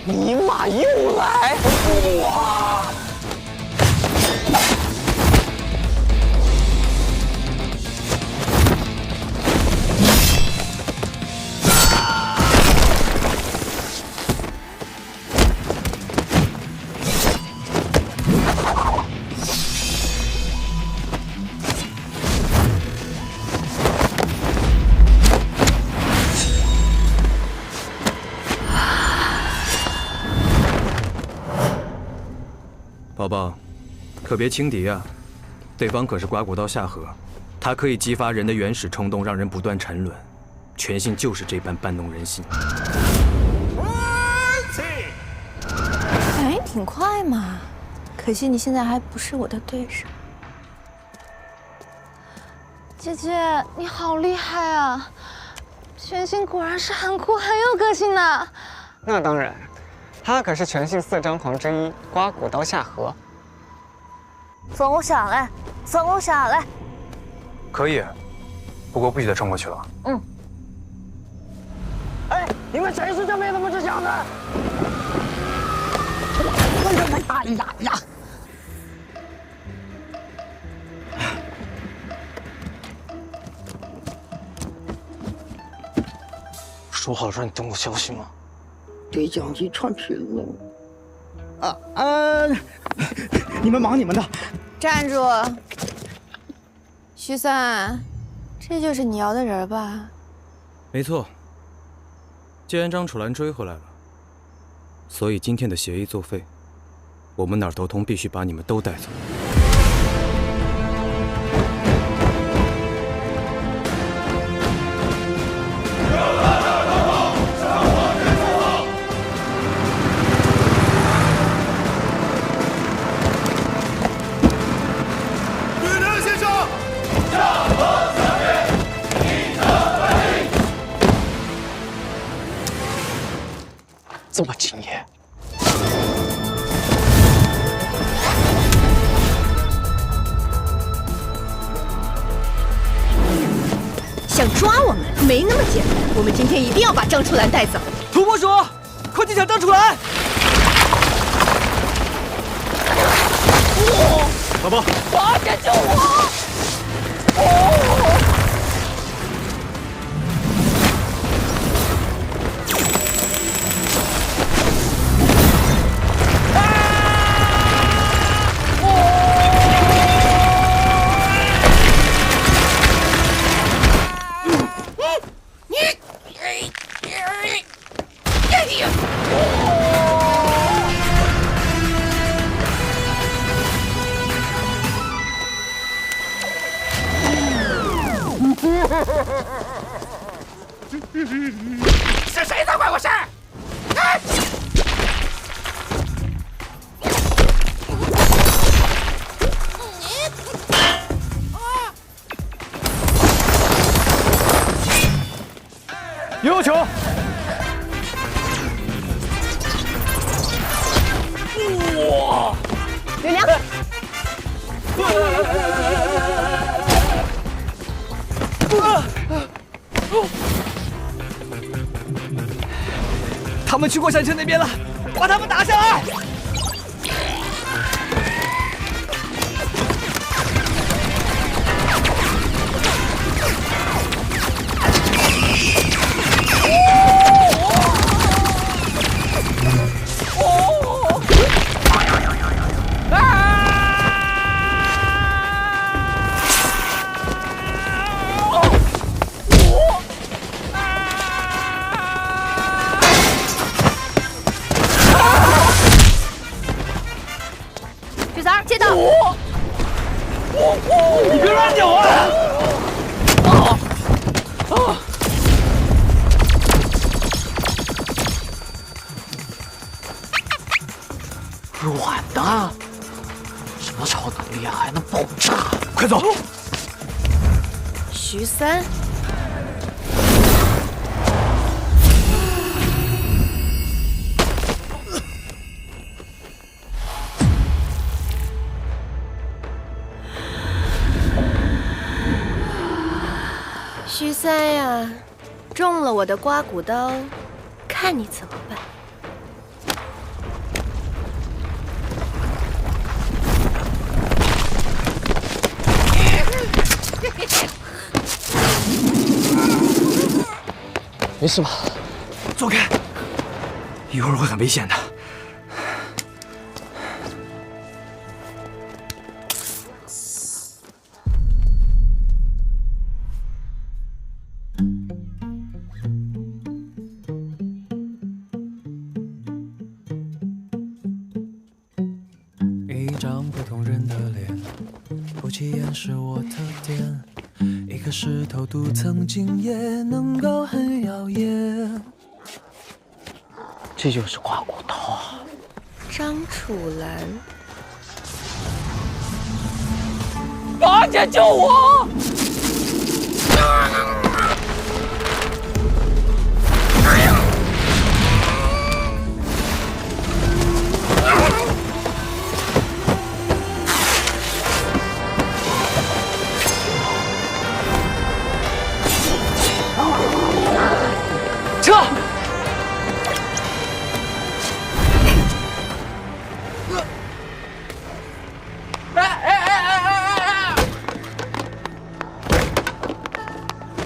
尼玛又来！哇！宝宝，可别轻敌啊！对方可是刮骨刀下河，它可以激发人的原始冲动，让人不断沉沦。全信就是这般搬弄人心。反应挺快嘛，可惜你现在还不是我的对手。姐姐，你好厉害啊！全信果然是很酷很有个性的。那当然。 他可是全信4张皇之一，刮骨刀下河。放我下来，放我下来！可以，不过不许再冲过去了。嗯。哎，你们谁是这辈子不识相的？哎呀呀！说好让你等我消息吗？ 对讲机串屏了。你们忙你们的。站住！徐三，这就是你要的人吧？没错。既然张楚岚追回来了，所以今天的协议作废，我们哪儿都通必须把你们都带走。 这么敬业，想抓我们没那么简单，我们今天一定要把张楚岚带走。土拨鼠，快去抢张楚岚！宝宝，快点救我！是谁在管我事？有球！哇！刘良。他们去过山城那边了，把他们打下来！接到！你别乱扭啊！软的，什么超能力还能爆炸？快走！徐三。徐三呀，中了我的刮骨刀，看你怎么办！没事吧？走开，一会儿会很危险的。一张普通人的脸，不起眼是我特点。一颗石头镀层金也能够很耀眼。这就是刮骨刀啊！张楚岚，宝儿姐救我！撤！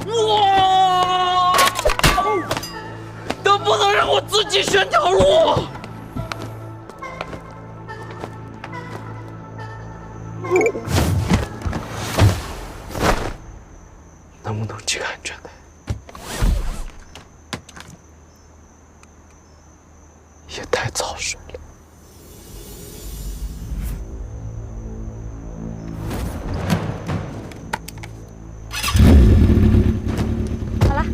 哇！能不能让我自己选条路？能不能系个安全带？也太早睡了。好了，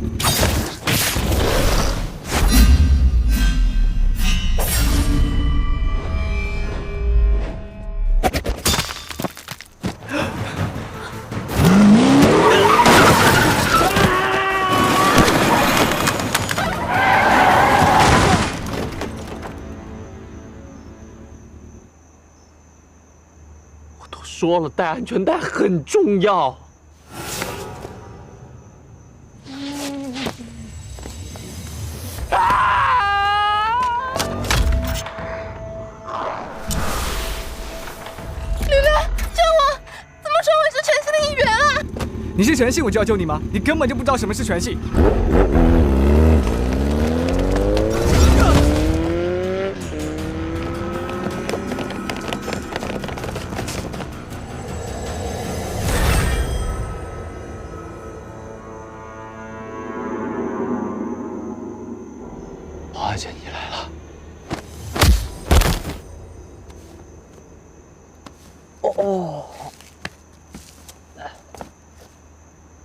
我都说了，戴安全带很重要。你是全信，我就要救你吗？你根本就不知道什么是全信。宝儿姐，你来了。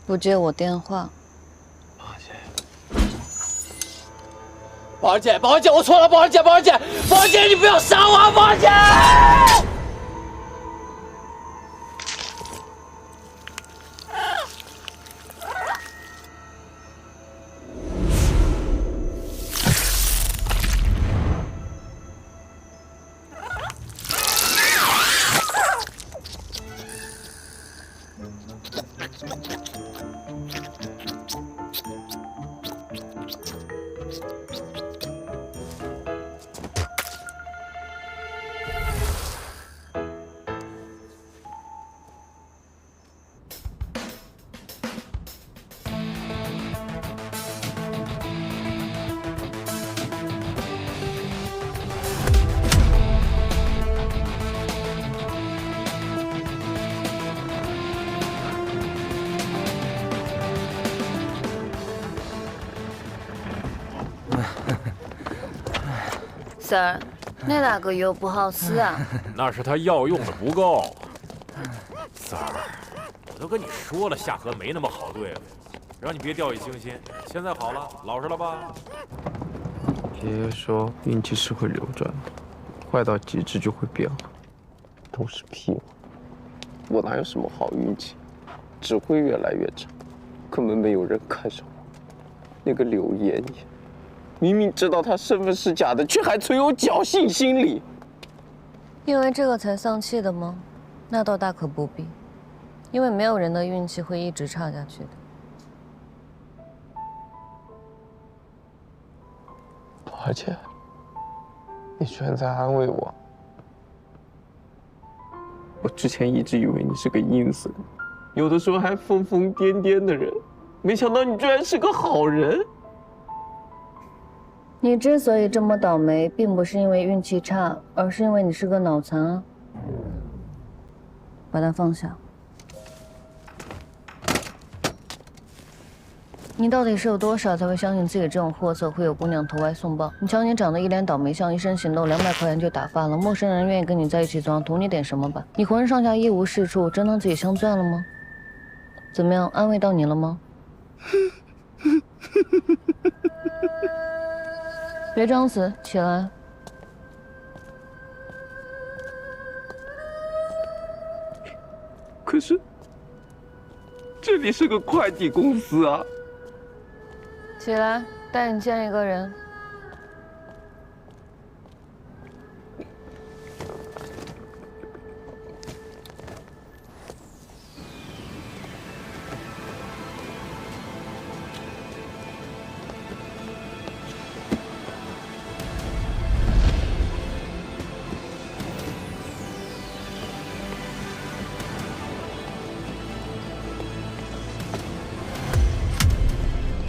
不接我电话。宝儿姐，宝儿姐，我错了，宝儿姐，宝儿姐，宝儿姐，你不要杀我啊，宝儿姐！Sir，那哪个药不好使啊？那是他药用的不够。三儿，我都跟你说了，夏荷没那么好对付，让你别掉以轻心。现在好了，老实了吧？爷爷说运气是会流转的，坏到极致就会变好，都是屁话。我哪有什么好运气，只会越来越差，根本没有人看上我。那个柳妍妍，明明知道她身份是假的，却还存有侥幸心理。因为这个才丧气的吗？那倒大可不必，因为没有人的运气会一直差下去的。而且，你居然在安慰我。我之前一直以为你是个阴森，有的时候还疯疯癫癫的人，没想到你居然是个好人。你之所以这么倒霉，并不是因为运气差，而是因为你是个脑残啊。把它放下。你到底是有多少才会相信自己这种货色会有姑娘投怀送抱？你瞧你长得一脸倒霉相，一身行动200块钱就打发了，陌生人愿意跟你在一起，总要图你点什么吧？你浑身上下一无是处，真当自己镶钻了吗？怎么样，安慰到你了吗？别装死，起来。可是，这里是个快递公司啊！起来，带你见一个人。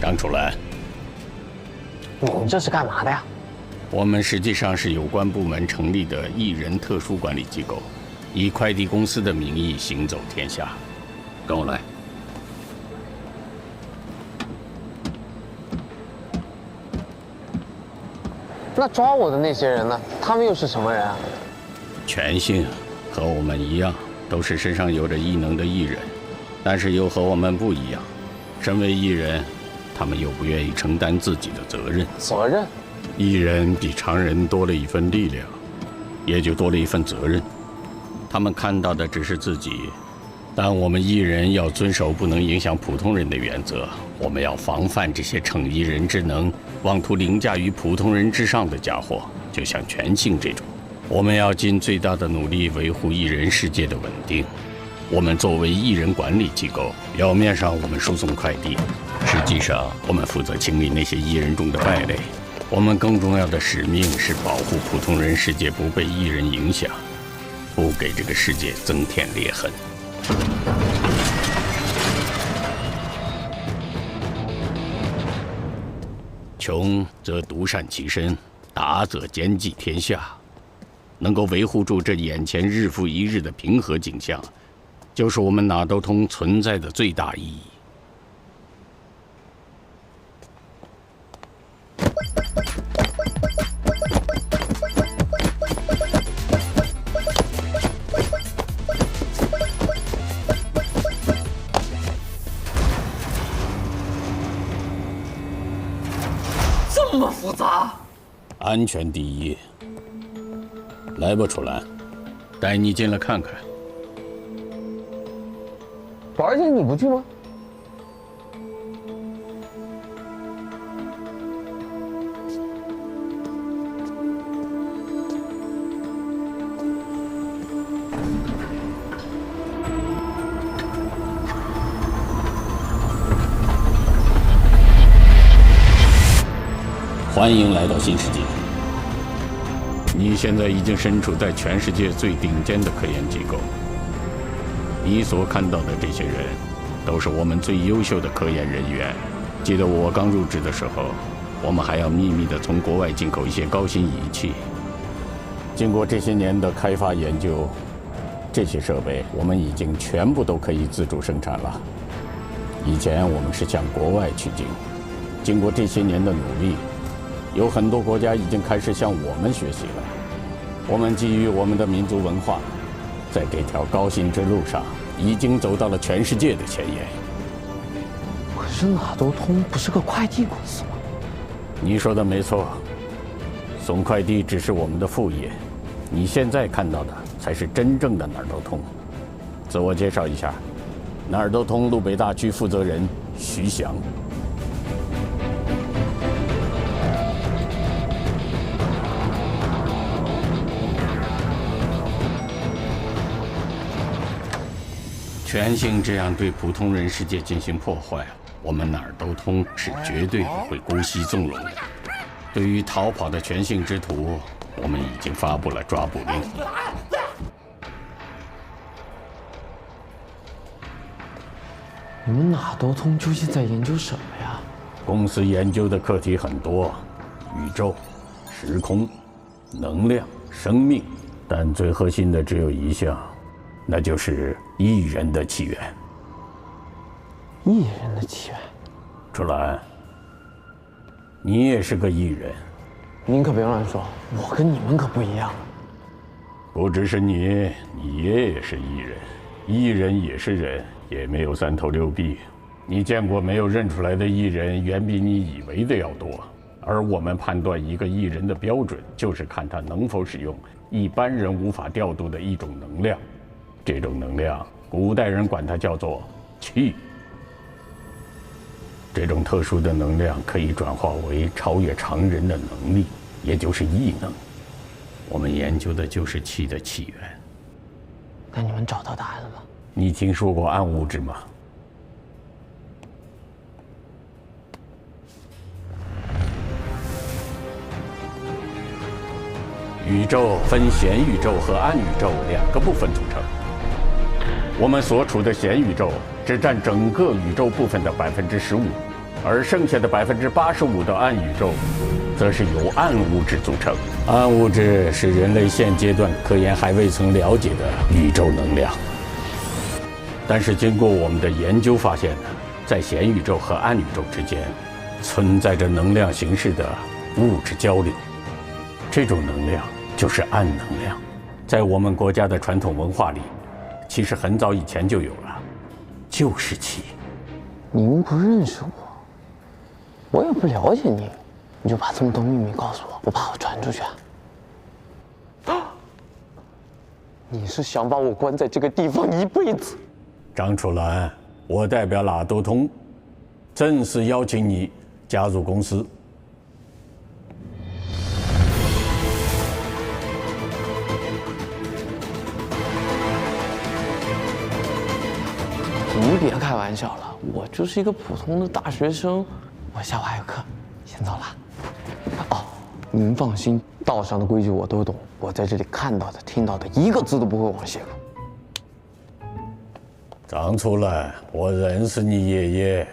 张楚岚，你们这是干嘛的呀？我们实际上是有关部门成立的艺人特殊管理机构，以快递公司的名义行走天下。跟我来。那抓我的那些人呢？他们又是什么人啊？全信和我们一样，都是身上有着异能的艺人，但是又和我们不一样。身为艺人，他们又不愿意承担自己的责任。责任？艺人比常人多了一份力量，也就多了一份责任。他们看到的只是自己，但我们艺人要遵守不能影响普通人的原则。我们要防范这些逞艺人之能、妄图凌驾于普通人之上的家伙，就像全信这种。我们要尽最大的努力维护艺人世界的稳定。我们作为艺人管理机构，表面上我们输送快递，实际上我们负责清理那些艺人中的败类。我们更重要的使命是保护普通人世界不被艺人影响，不给这个世界增添裂痕。穷则独善其身，达则兼济天下。能够维护住这眼前日复一日的平和景象，就是我们哪都通存在的最大意义。这么复杂？安全第一。来吧，楚岚，带你进来看看。宝儿姐，你不去吗？欢迎来到新世界。你现在已经身处在全世界最顶尖的科研机构。你所看到的这些人，都是我们最优秀的科研人员。记得我刚入职的时候，我们还要秘密地从国外进口一些高新仪器。经过这些年的开发研究，这些设备我们已经全部都可以自主生产了。以前我们是向国外取经，经过这些年的努力，有很多国家已经开始向我们学习了。我们基于我们的民族文化，在这条高新之路上，已经走到了全世界的前沿。可是哪都通不是个快递公司吗？你说的没错，送快递只是我们的副业，你现在看到的才是真正的哪儿都通。自我介绍一下，哪儿都通路北大区负责人徐翔。全性这样对普通人世界进行破坏，我们哪儿都通是绝对不会姑息纵容的。对于逃跑的全性之徒，我们已经发布了抓捕令。你们哪都通究竟在研究什么呀？公司研究的课题很多，宇宙、时空、能量、生命，但最核心的只有一项，那就是艺人的起源。艺人的起源？楚岚，你也是个艺人。您可别乱说，我跟你们可不一样。不只是你，你爷爷是艺人，艺人也是人，也没有三头六臂。你见过没有认出来的艺人，远比你以为的要多。而我们判断一个艺人的标准，就是看他能否使用一般人无法调度的一种能量。这种能量，古代人管它叫做气。这种特殊的能量可以转化为超越常人的能力，也就是异能。我们研究的就是气的起源。那你们找到答案了吗？你听说过暗物质吗？宇宙分显宇宙和暗宇宙两个部分组成。我们所处的显宇宙只占整个宇宙部分的15%，而剩下的85%的暗宇宙，则是由暗物质组成。暗物质是人类现阶段科研还未曾了解的宇宙能量。但是经过我们的研究发现呢，在显宇宙和暗宇宙之间，存在着能量形式的物质交流。这种能量就是暗能量，在我们国家的传统文化里，其实很早以前就有了，就是气。您不认识我，我也不了解您，你就把这么多秘密告诉我，我怕我传出去啊！你是想把我关在这个地方一辈子？张楚岚，我代表拉都通，正式邀请你加入公司。你别开玩笑了，我就是一个普通的大学生，我下午还有课，先走了。哦，您放心，道上的规矩我都懂，我在这里看到的、听到的，一个字都不会往邪了。张楚岚，我认识你爷爷。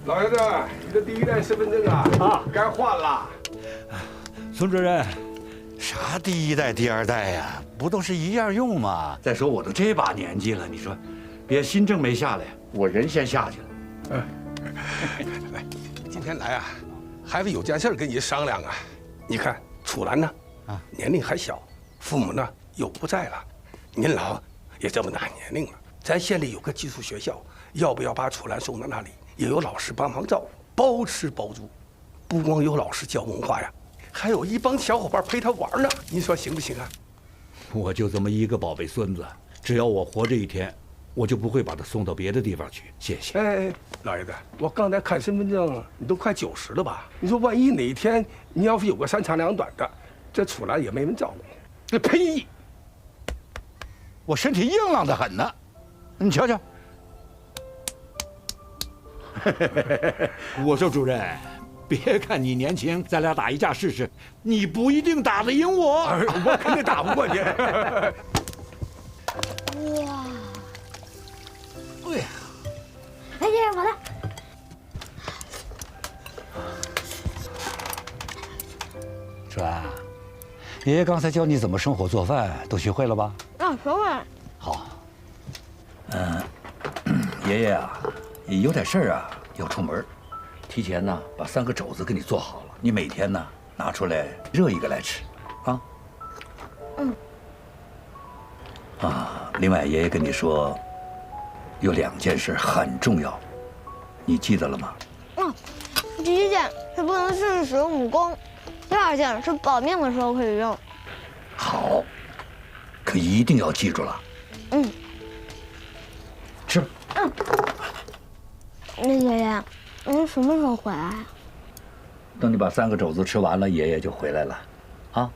老爷子，你的第一代身份证啊，该换了。孙主任，啥第一代、第二代呀，不都是一样用吗？再说我都这把年纪了，你说，别新证没下来，我人先下去了。来，今天来啊，还是有件事跟你商量啊。你看楚岚呢，年龄还小，父母呢又不在了，您老也这么大年龄了，咱县里有个寄宿学校，要不要把楚岚送到那里？也有老师帮忙照顾，包吃包住，不光有老师教文化呀，还有一帮小伙伴陪他玩呢。您说行不行啊？我就这么一个宝贝孙子，只要我活着一天，我就不会把他送到别的地方去。谢谢。哎，老爷子，我刚才看身份证，你都快90了吧？你说万一哪一天你要是有个3长2短的，这楚岚也没人照顾。这呸！我身体硬朗的很呢，你瞧瞧。我说主任，别看你年轻，咱俩打一架试试，你不一定打得赢我。我肯定打不过你。哇！哎呀，来，爷爷，我来。川，爷爷刚才教你怎么生火做饭，都学会了吧？啊，学会了。好。爷爷啊，有点事儿啊，要出门，提前呢把3个肘子给你做好了，你每天呢拿出来热一个来吃，啊。另外爷爷跟你说，有2件事很重要，你记得了吗？第一件是不能试试使用武功，第2件是保命的时候可以用。好，可一定要记住了。吃吧。那爷爷，您什么时候回来啊？等你把3个肘子吃完了，爷爷就回来了，啊。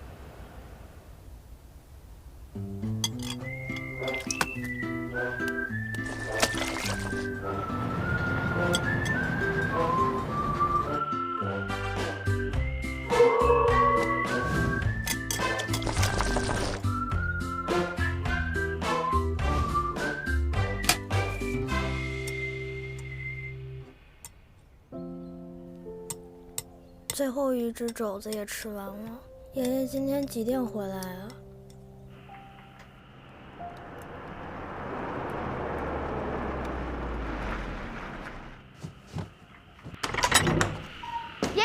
最后一只肘子也吃完了。爷爷今天几点回来啊？爷爷，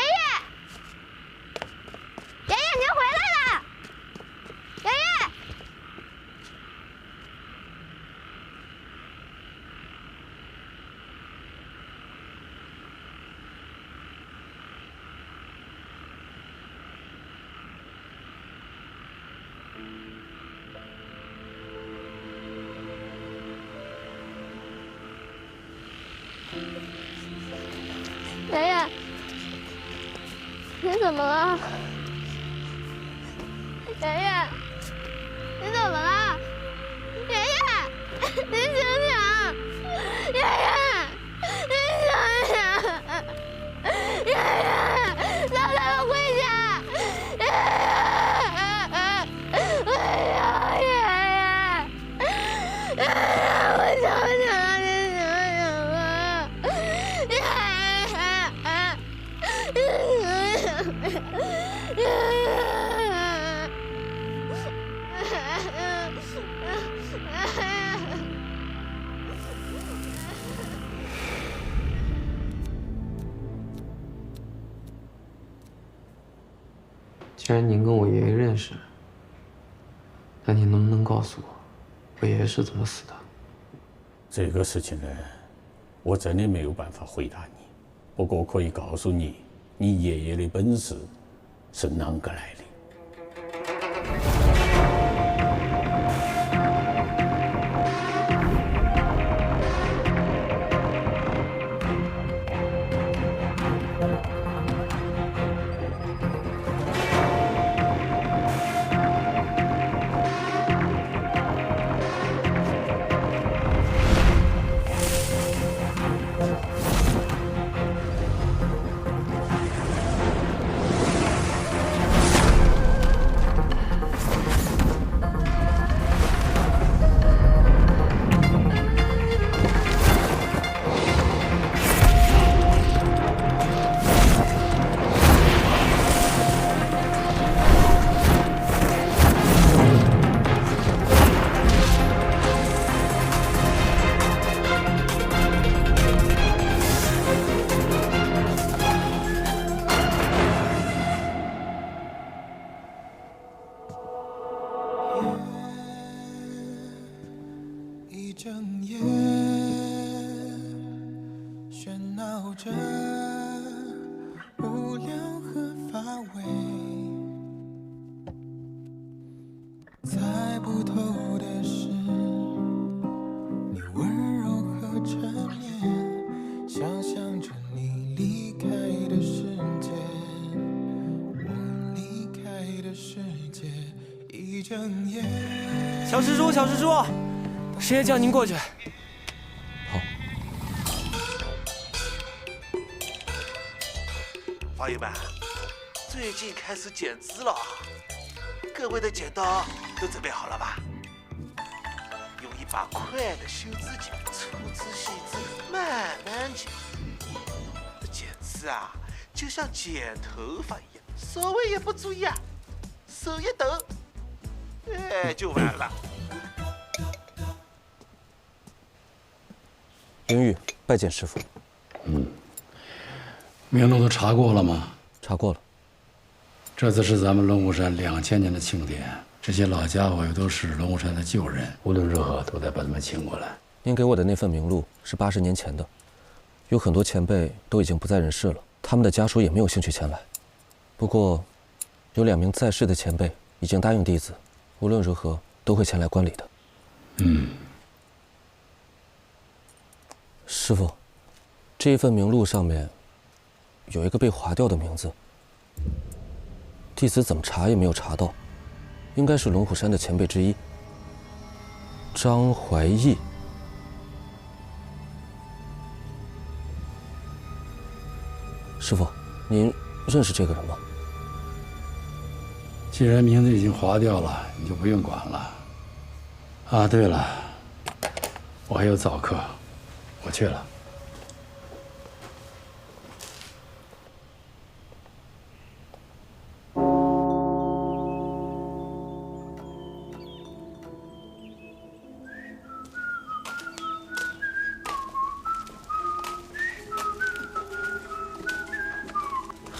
爷爷您回来了！爷爷。 爷爷，你怎么了？爷爷，你怎么了？爷爷，你醒醒！爷爷，你醒醒！爷爷，早点回家！爷爷，哎呀，爷爷，爷爷，我想醒了，你醒醒吧！爷既然您跟我爷爷认识，那您能不能告诉我，我爷爷是怎么死的？这个事情呢，我真的没有办法回答你。不过可以告诉你，你爷爷的本事是啷个来的。 小蜘蛛，小蜘蛛，师爷叫您过去。好。朋友们，最近开始剪枝了啊！各位的剪刀都准备好了吧？用一把快的修枝剪，粗枝细枝，慢慢剪。这剪枝啊，就像剪头发一样，稍微一不注意啊，手一抖。 哎，就完了。林玉拜见师傅。名录都查过了吗？查过了。这次是咱们龙虎山2000年的庆典，这些老家伙又都是龙虎山的旧人，无论如何都得把他们请过来。您给我的那份名录是80年前的，有很多前辈都已经不在人世了，他们的家属也没有兴趣前来。不过，有2名在世的前辈已经答应弟子。 无论如何都会前来观礼的。师傅，这一份名录上面有一个被划掉的名字，弟子怎么查也没有查到，应该是龙虎山的前辈之一，张怀义。师傅，您认识这个人吗？ 既然名字已经划掉了，你就不用管了。啊，对了，我还有早课，我去了。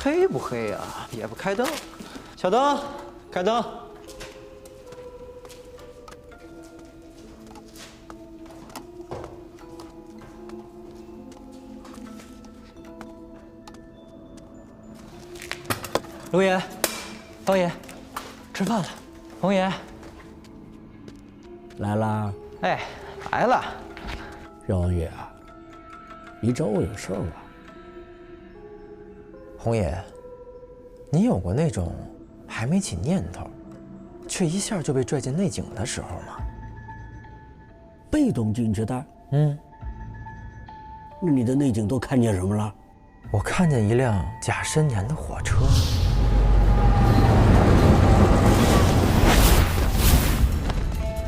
黑不黑呀？也不开灯。小灯，开灯。刘爷，方爷，吃饭了。红爷，来啦！哎，来了。赵王爷啊，你找我有事儿吗？红爷，你有过那种还没起念头，却一下就被拽进内井的时候吗？被动进去的？那你的内井都看见什么了？我看见一辆甲申年的火车。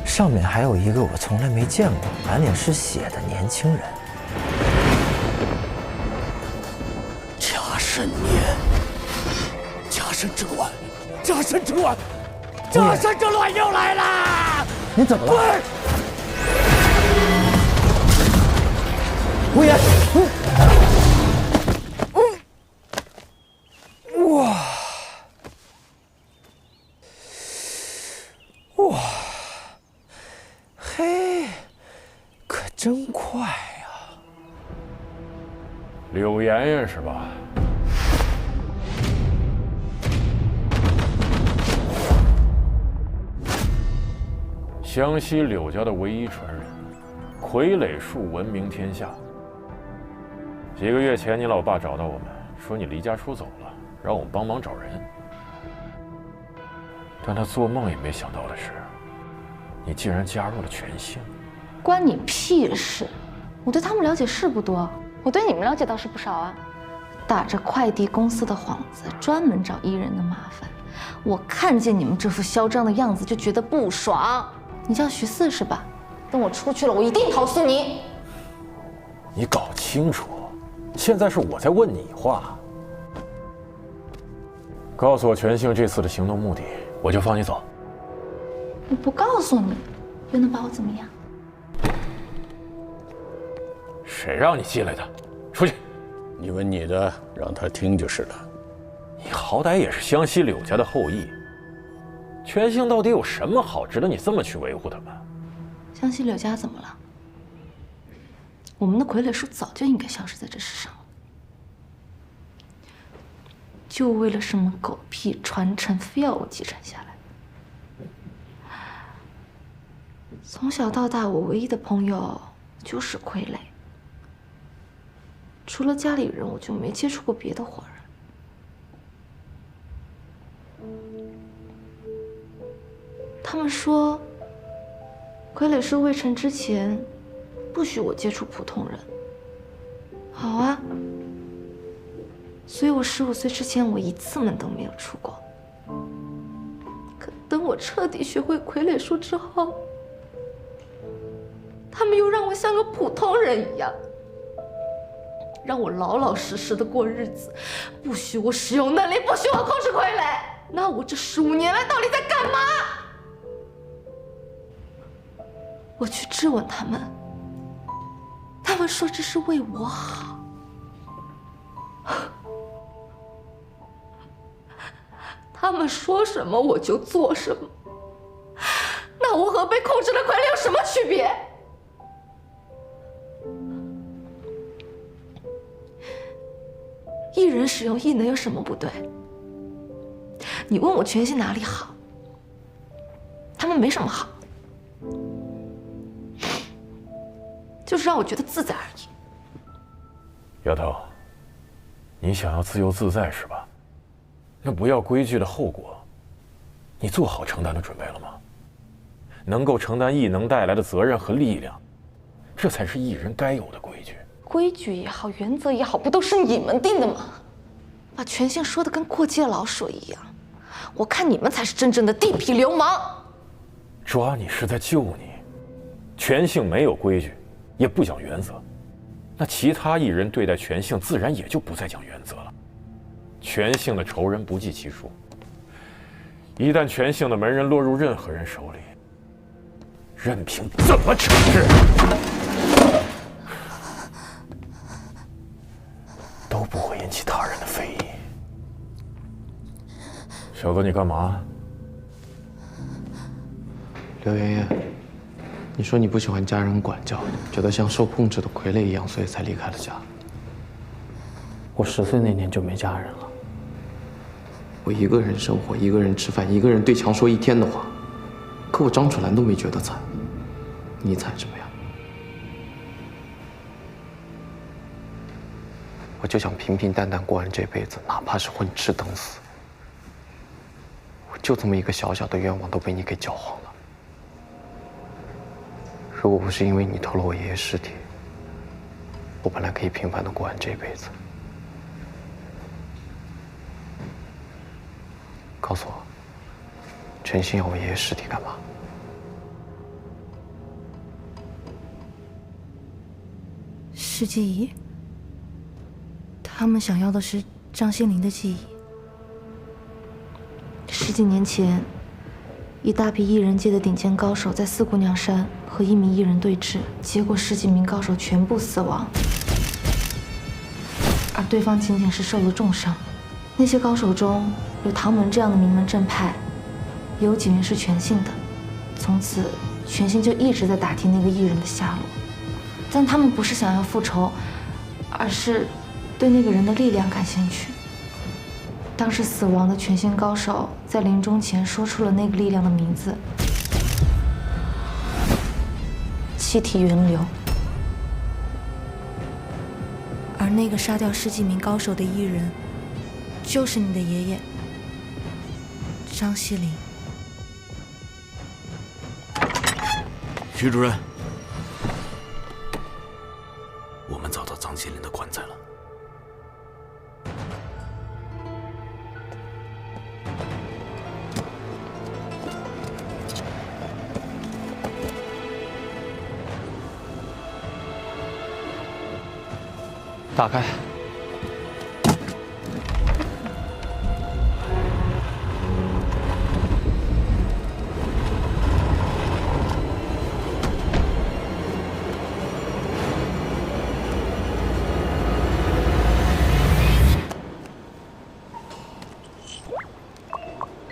上面还有一个我从来没见过、满脸是血的年轻人。甲申年，甲申之乱，甲申之乱，甲申之乱又来啦！你怎么了？滚！吴爷，哇！哇！嘿，可真快呀！柳妍妍是吧？湘西柳家的唯一传人，傀儡术闻名天下。几个月前，你老爸找到我们，说你离家出走了，让我们帮忙找人。但他做梦也没想到的是，你竟然加入了全兴。关你屁事！我对他们了解是不多，我对你们了解倒是不少啊。打着快递公司的幌子，专门找艺人的麻烦。我看见你们这副嚣张的样子，就觉得不爽。你叫徐四是吧？等我出去了，我一定投诉你。你搞清楚，现在是我在问你话。告诉我全兴这次的行动目的，我就放你走。我不告诉你，又能把我怎么样？谁让你进来的？出去！你问你的，让他听就是了。你好歹也是湘西柳家的后裔，全兴到底有什么好值得你这么去维护他们？湘西柳家怎么了？我们的傀儡术早就应该消失在这世上了，就为了什么狗屁传承，非要我继承下来。从小到大，我唯一的朋友就是傀儡，除了家里人，我就没接触过别的活人。他们说，傀儡术未成之前，不许我接触普通人。好啊，所以我15岁之前，我一次门都没有出过。可等我彻底学会傀儡术之后，他们又让我像个普通人一样，让我老老实实的过日子，不许我使用能力，不许我控制傀儡。那我这15年来到底在干嘛？我去质问他们，他们说这是为我好。他们说什么我就做什么，那我和被控制的傀儡有什么区别？艺人使用异能有什么不对？你问我全兴哪里好？他们没什么好，就是让我觉得自在而已。丫头，你想要自由自在是吧？那不要规矩的后果，你做好承担的准备了吗？能够承担异能带来的责任和力量，这才是艺人该有的规矩。规矩也好，原则也好，不都是你们定的吗？把全兴说的跟过街老鼠一样，我看你们才是真正的地痞流氓。抓你是在救你，全兴没有规矩，也不讲原则，那其他艺人对待全兴自然也就不再讲原则了。全兴的仇人不计其数，一旦全兴的门人落入任何人手里，任凭怎么惩治，都不会引起他人的非议。小子，你干嘛？刘爷爷，你说你不喜欢家人管教，觉得像受控制的傀儡一样，所以才离开了家。我10岁那年就没家人了，我一个人生活，一个人吃饭，一个人对墙说1天的话。可我张楚岚都没觉得惨，你惨什么呀？我就想平平淡淡过完这辈子，哪怕是混吃等死。我就这么一个小小的愿望都被你给搅黄了。如果不是因为你偷了我爷爷尸体，我本来可以平凡的过完这辈子。告诉我，全心要我爷爷尸体干嘛？是记忆。他们想要的是张心凌的记忆。10几年前，一大批艺人界的顶尖高手在四姑娘山和一名艺人对峙，结果10几名高手全部死亡，而对方仅仅是受了重伤。那些高手中有唐门这样的名门正派，也有几名是全信的。从此，全信就一直在打听那个艺人的下落，但他们不是想要复仇，而是对那个人的力量感兴趣。当时死亡的全信高手在临终前说出了那个力量的名字：气体源流。而那个杀掉10几名高手的艺人，就是你的爷爷张西林。徐主任，我们找到张西林的棺材了。打开。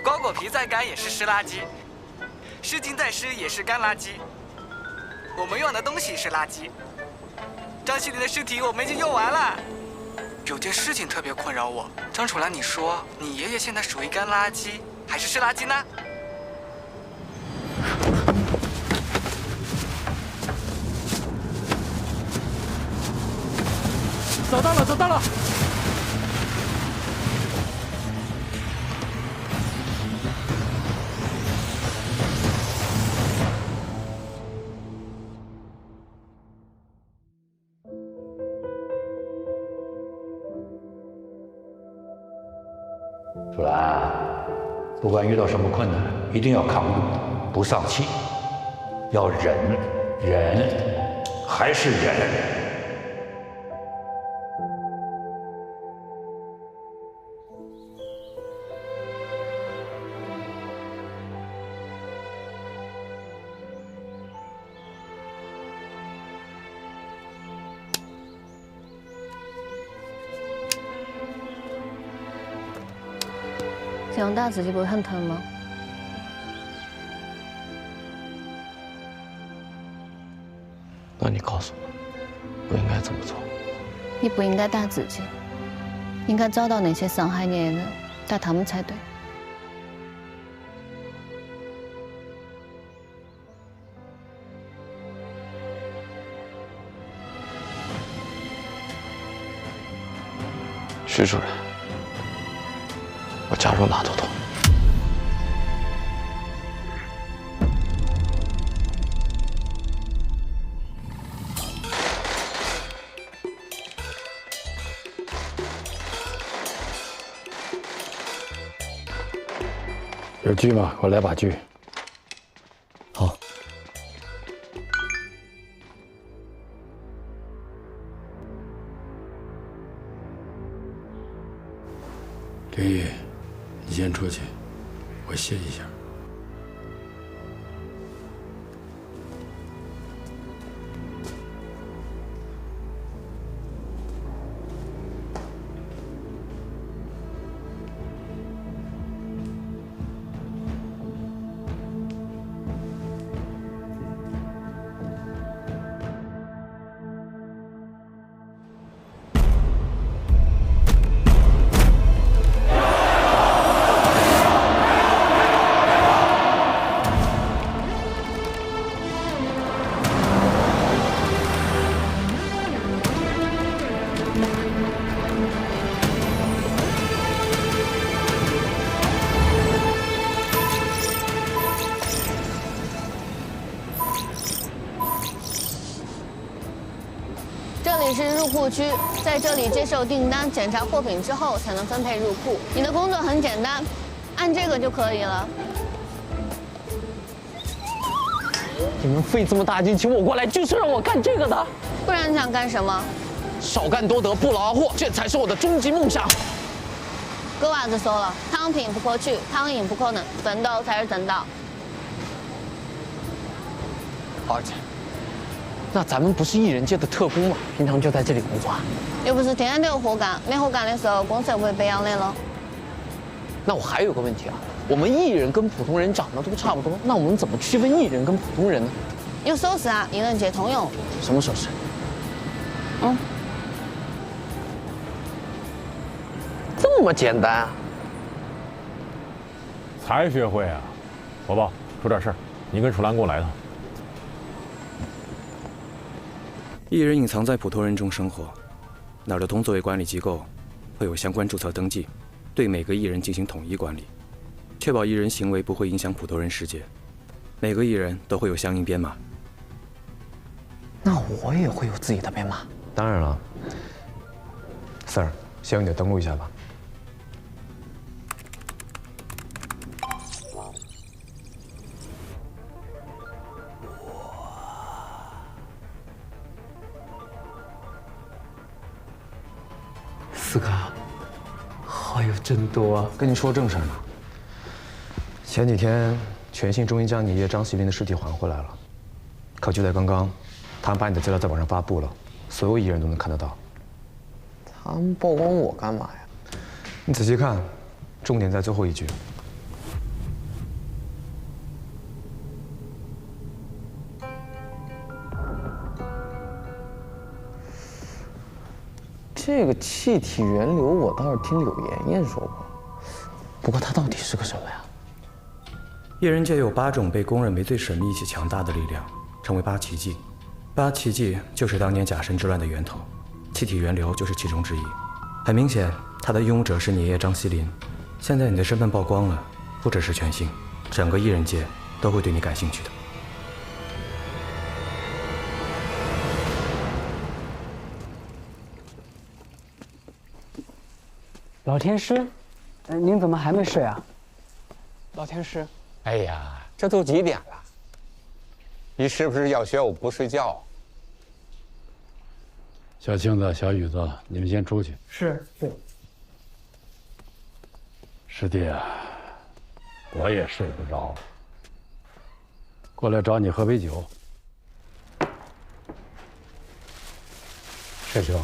瓜果皮再干也是湿垃圾，湿巾再湿也是干垃圾。我们用的东西是垃圾。张西林的尸体我们已经用完了。有件事情特别困扰我，张楚岚，你说你爷爷现在属于干垃圾还是湿垃圾呢？找到了，找到了！楚岚，不管遇到什么困难，一定要扛住，不丧气，要忍，忍，还是忍。想用大紫鸡不会很疼吗？那你告诉我，我应该怎么做？你不应该打自己，应该找到那些伤害你的人，打他们才对。徐主任，我加入纳豆头。有锯吗？给我来把锯。好。林毅，你先出去，我歇一下。里是入库区，在这里接受订单、检查货品之后才能分配入库。你的工作很简单，按这个就可以了。你们费这么大劲请我过来，就是让我干这个的？不然你想干什么？少干多得，不劳而获，这才是我的终极梦想。鸽娃子说了，汤品不可取，汤饮不可冷，奋斗才是正道。儿子，那咱们不是艺人界的特工吗？平常就在这里工作啊？又不是天天都有活干，没活干的时候，公司也不会培养你了。那我还有个问题啊，我们艺人跟普通人长得都差不多，那我们怎么区分艺人跟普通人呢？有手势啊，艺人界通用。什么手势？这么简单啊？才学会啊！宝宝，出点事儿，你跟楚岚过来一趟。艺人隐藏在普通人中生活，哪儿的通作为管理机构，会有相关注册登记，对每个艺人进行统一管理，确保艺人行为不会影响普通人世界。每个艺人都会有相应编码。那我也会有自己的编码？当然了。Sir， 需要你的登录一下吧。斯卡，好友真多啊！跟你说正事呢。前几天，全信终于将你爷张锡林的尸体还回来了。可就在刚刚，他们把你的资料在网上发布了，所有艺人都能看得到。他们曝光我干嘛呀？你仔细看，重点在最后一句。这个气体源流我倒是听柳妍妍说过，不过它到底是个什么呀？艺人界有8种被公认为最神秘且强大的力量，称为8奇迹。8奇迹就是当年甲申之乱的源头，气体源流就是其中之一。很明显，它的拥有者是你爷爷张锡林。现在你的身份曝光了，不只是全信，整个艺人界都会对你感兴趣的。老天师，您怎么还没睡啊？老天师，哎呀，这都几点了？你是不是要学我不睡觉？小青子、小雨子，你们先出去。是。师弟啊，我也睡不着，过来找你喝杯酒。师兄，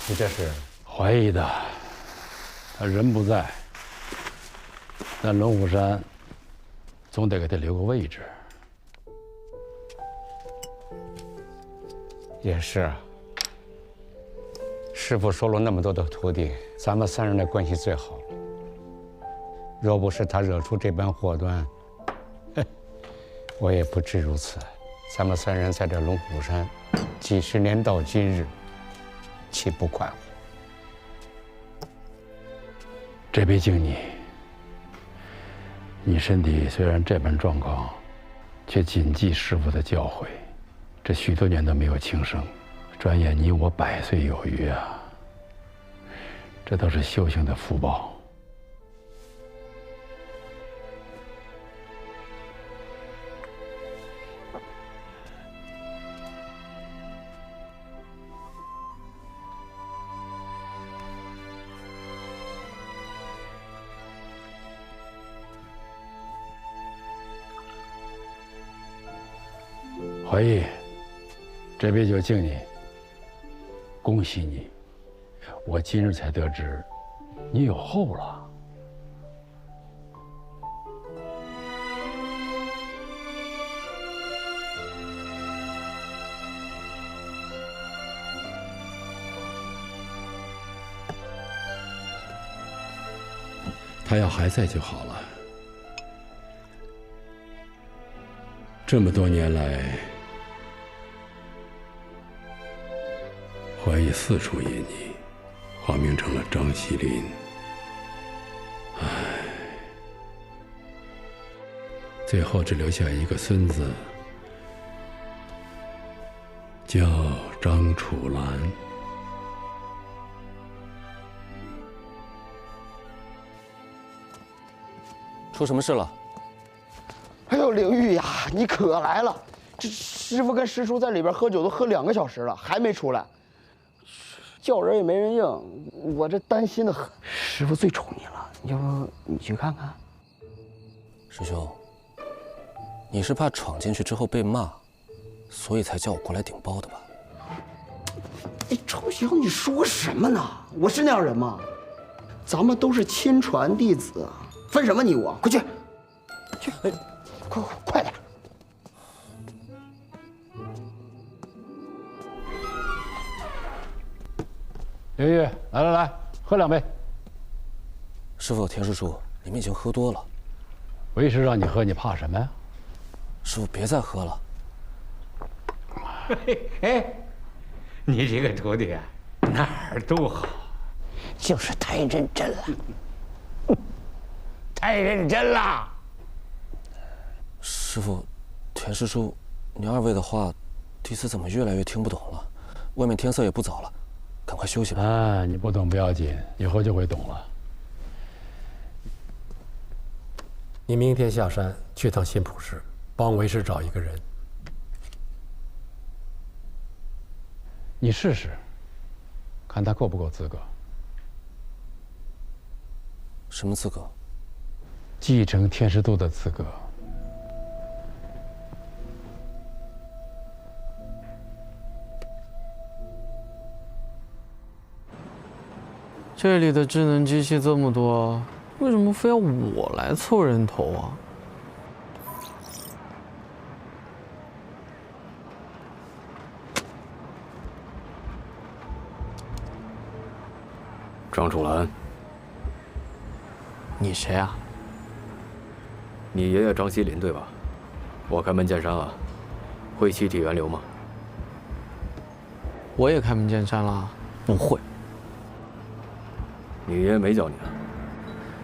你这是？怀疑的，他人不在，但龙虎山总得给他留个位置。也是啊，师父收了那么多的徒弟，咱们3人的关系最好了。若不是他惹出这般祸端，我也不至如此。咱们3人在这龙虎山几十年到今日，岂不快活？这杯敬你。你身体虽然这般状况，却谨记师父的教诲，这许多年都没有轻生，转眼你我100岁有余啊！这都是修行的福报。怀义，这杯酒敬你，恭喜你！我今日才得知，你有后了。他要还在就好了。这么多年来，怀疑四处引你，化名成了张锡林。唉，最后只留下一个孙子，叫张楚岚。出什么事了？哎呦，凌玉呀，你可来了！这师傅跟师叔在里边喝酒都喝2个小时了，还没出来。叫人也没人应，我这担心的很。师傅最宠你了，要不你去看看？师兄，你是怕闯进去之后被骂，所以才叫我过来顶包的吧？哎，臭小子，你说什么呢？我是那样人吗？咱们都是亲传弟子，分什么你我？快去，去，快点！刘玉，来，喝2杯。师傅，田师叔，你们已经喝多了。我一直让你喝，你怕什么呀？师傅，别再喝了。哎，你这个徒弟哪儿都好，就是太认真了，太认真了。师傅，田师叔，你2位的话，弟子怎么越来越听不懂了？外面天色也不早了，赶快休息吧。啊，你不懂不要紧，以后就会懂了。你明天下山去趟新浦市，帮为师找一个人。你试试，看他够不够资格。什么资格？继承天师度的资格。这里的智能机器这么多，为什么非要我来凑人头啊？张楚岚，你谁啊？你爷爷张锡林对吧？我开门见山了，会气体源流吗？我也开门见山了，不会。你爷爷没教你啊？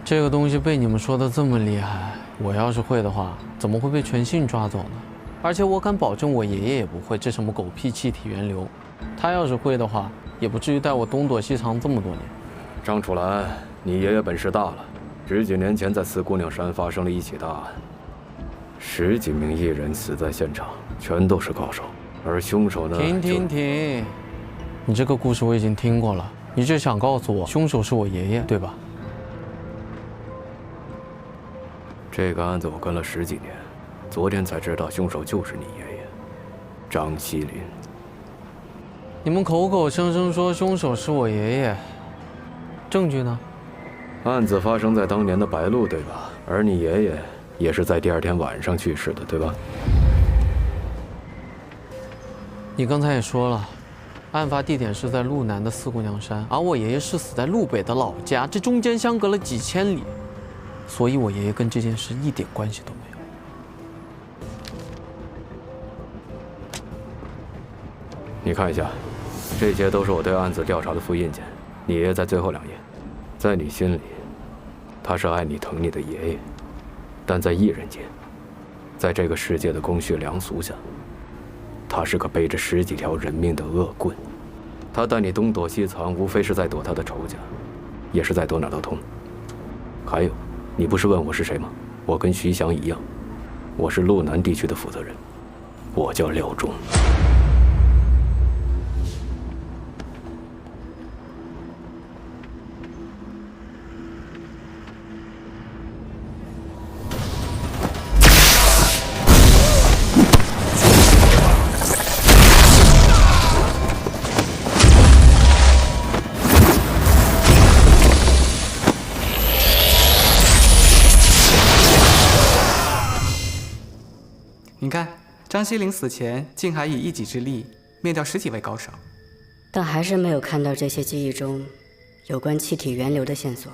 这个东西被你们说的这么厉害，我要是会的话，怎么会被全信抓走呢？而且我敢保证，我爷爷也不会这什么狗屁气体源流。他要是会的话，也不至于带我东躲西藏这么多年。张楚岚，你爷爷本事大了，10几年前在四姑娘山发生了一起大案，10几名艺人死在现场，全都是高手，而凶手呢？停！你这个故事我已经听过了。你就想告诉我，凶手是我爷爷，对吧？这个案子我跟了10几年，昨天才知道凶手就是你爷爷，张锡林。你们口口声声说凶手是我爷爷，证据呢？案子发生在当年的白露，对吧？而你爷爷也是在第2天晚上去世的，对吧？你刚才也说了。案发地点是在路南的四姑娘山，而我爷爷是死在路北的老家，这中间相隔了几千里，所以我爷爷跟这件事一点关系都没有。你看一下，这些都是我对案子调查的复印件。你爷爷在最后2页，在你心里，他是爱你疼你的爷爷，但在艺人界，在这个世界的公序良俗下，他是个背着10几条人命的恶棍，他带你东躲西藏，无非是在躲他的仇家，也是在躲哪都通。还有，你不是问我是谁吗？我跟徐翔一样，我是路南地区的负责人，我叫廖忠。你看，张锡林死前竟还以一己之力灭掉10几位高手，但还是没有看到这些记忆中有关气体源流的线索。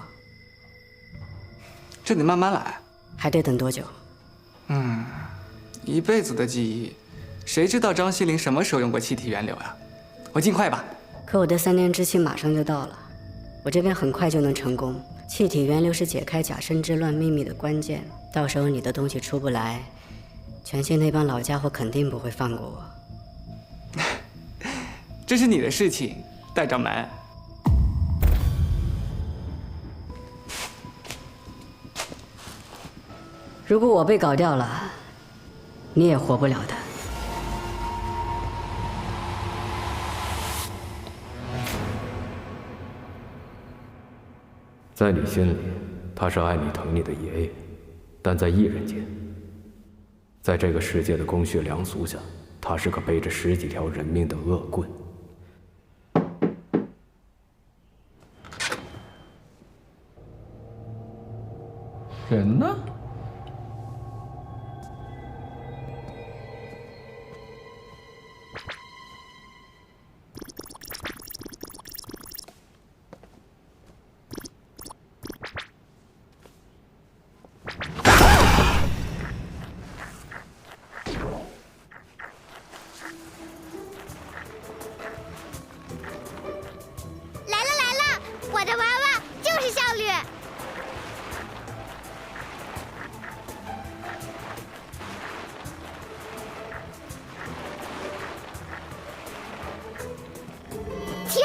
这得慢慢来。还得等多久？一辈子的记忆，谁知道张锡林什么时候用过气体源流呀？我尽快吧。可我的3年之期马上就到了，我这边很快就能成功。气体源流是解开假身之乱秘密的关键，到时候你的东西出不来，全县那帮老家伙肯定不会放过我。这是你的事情，戴掌门。如果我被搞掉了，你也活不了的。在你心里，他是爱你疼你的爷爷，但在异人间，在这个世界的公序良俗下，他是个背着10几条人命的恶棍。人呢？我的娃娃就是效率。停！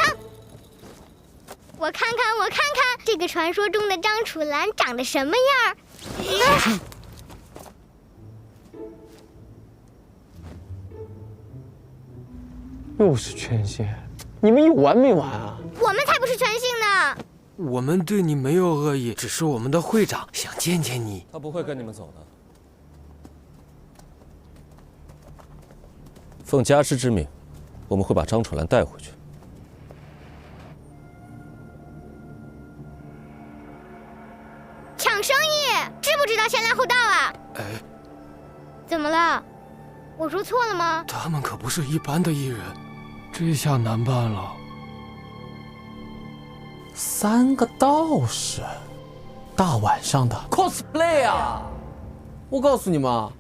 我看看，我看看，这个传说中的张楚岚长得什么样儿？又是权信，你们有完没完啊？我们才不是权信呢！我们对你没有恶意，只是我们的会长想见见你。他不会跟你们走的。奉家师之命，我们会把张楚岚带回去。抢生意，知不知道先来后到啊？哎，怎么了？我说错了吗？他们可不是一般的艺人，这下难办了。3个道士，大晚上的 cosplay 啊！我告诉你们啊，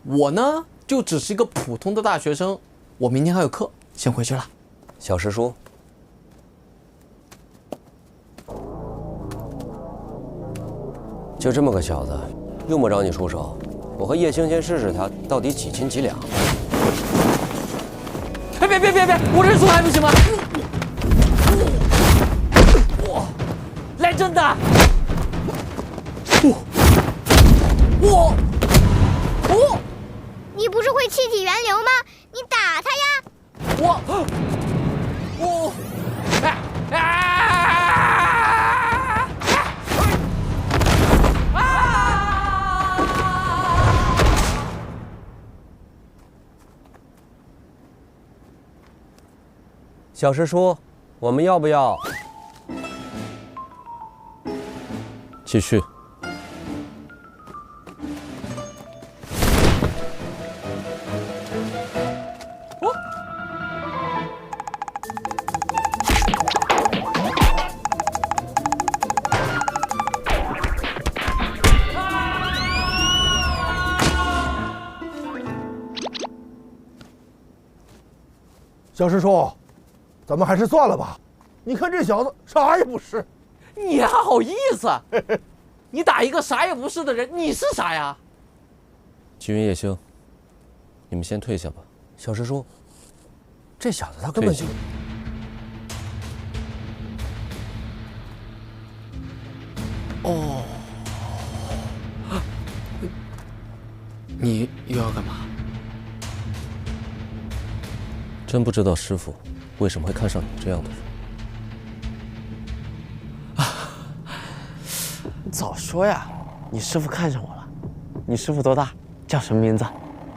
我呢就只是一个普通的大学生，我明天还有课，先回去了。小师叔，就这么个小子，用不着你出手。我和叶青先试试他到底几斤几两。别！我认输还不行吗？来真的！你不是会气体源流吗？你打他呀！小师叔，我们要不要继续？小师叔，咱们还是算了吧。你看这小子啥也不是，你还好意思？你打一个啥也不是的人，你是啥呀？纪云、叶星，你们先退下吧。小师叔，这小子他根本就……哦，你又要干嘛？真不知道师傅为什么会看上你这样的人。早说呀！你师傅看上我了。你师傅多大？叫什么名字？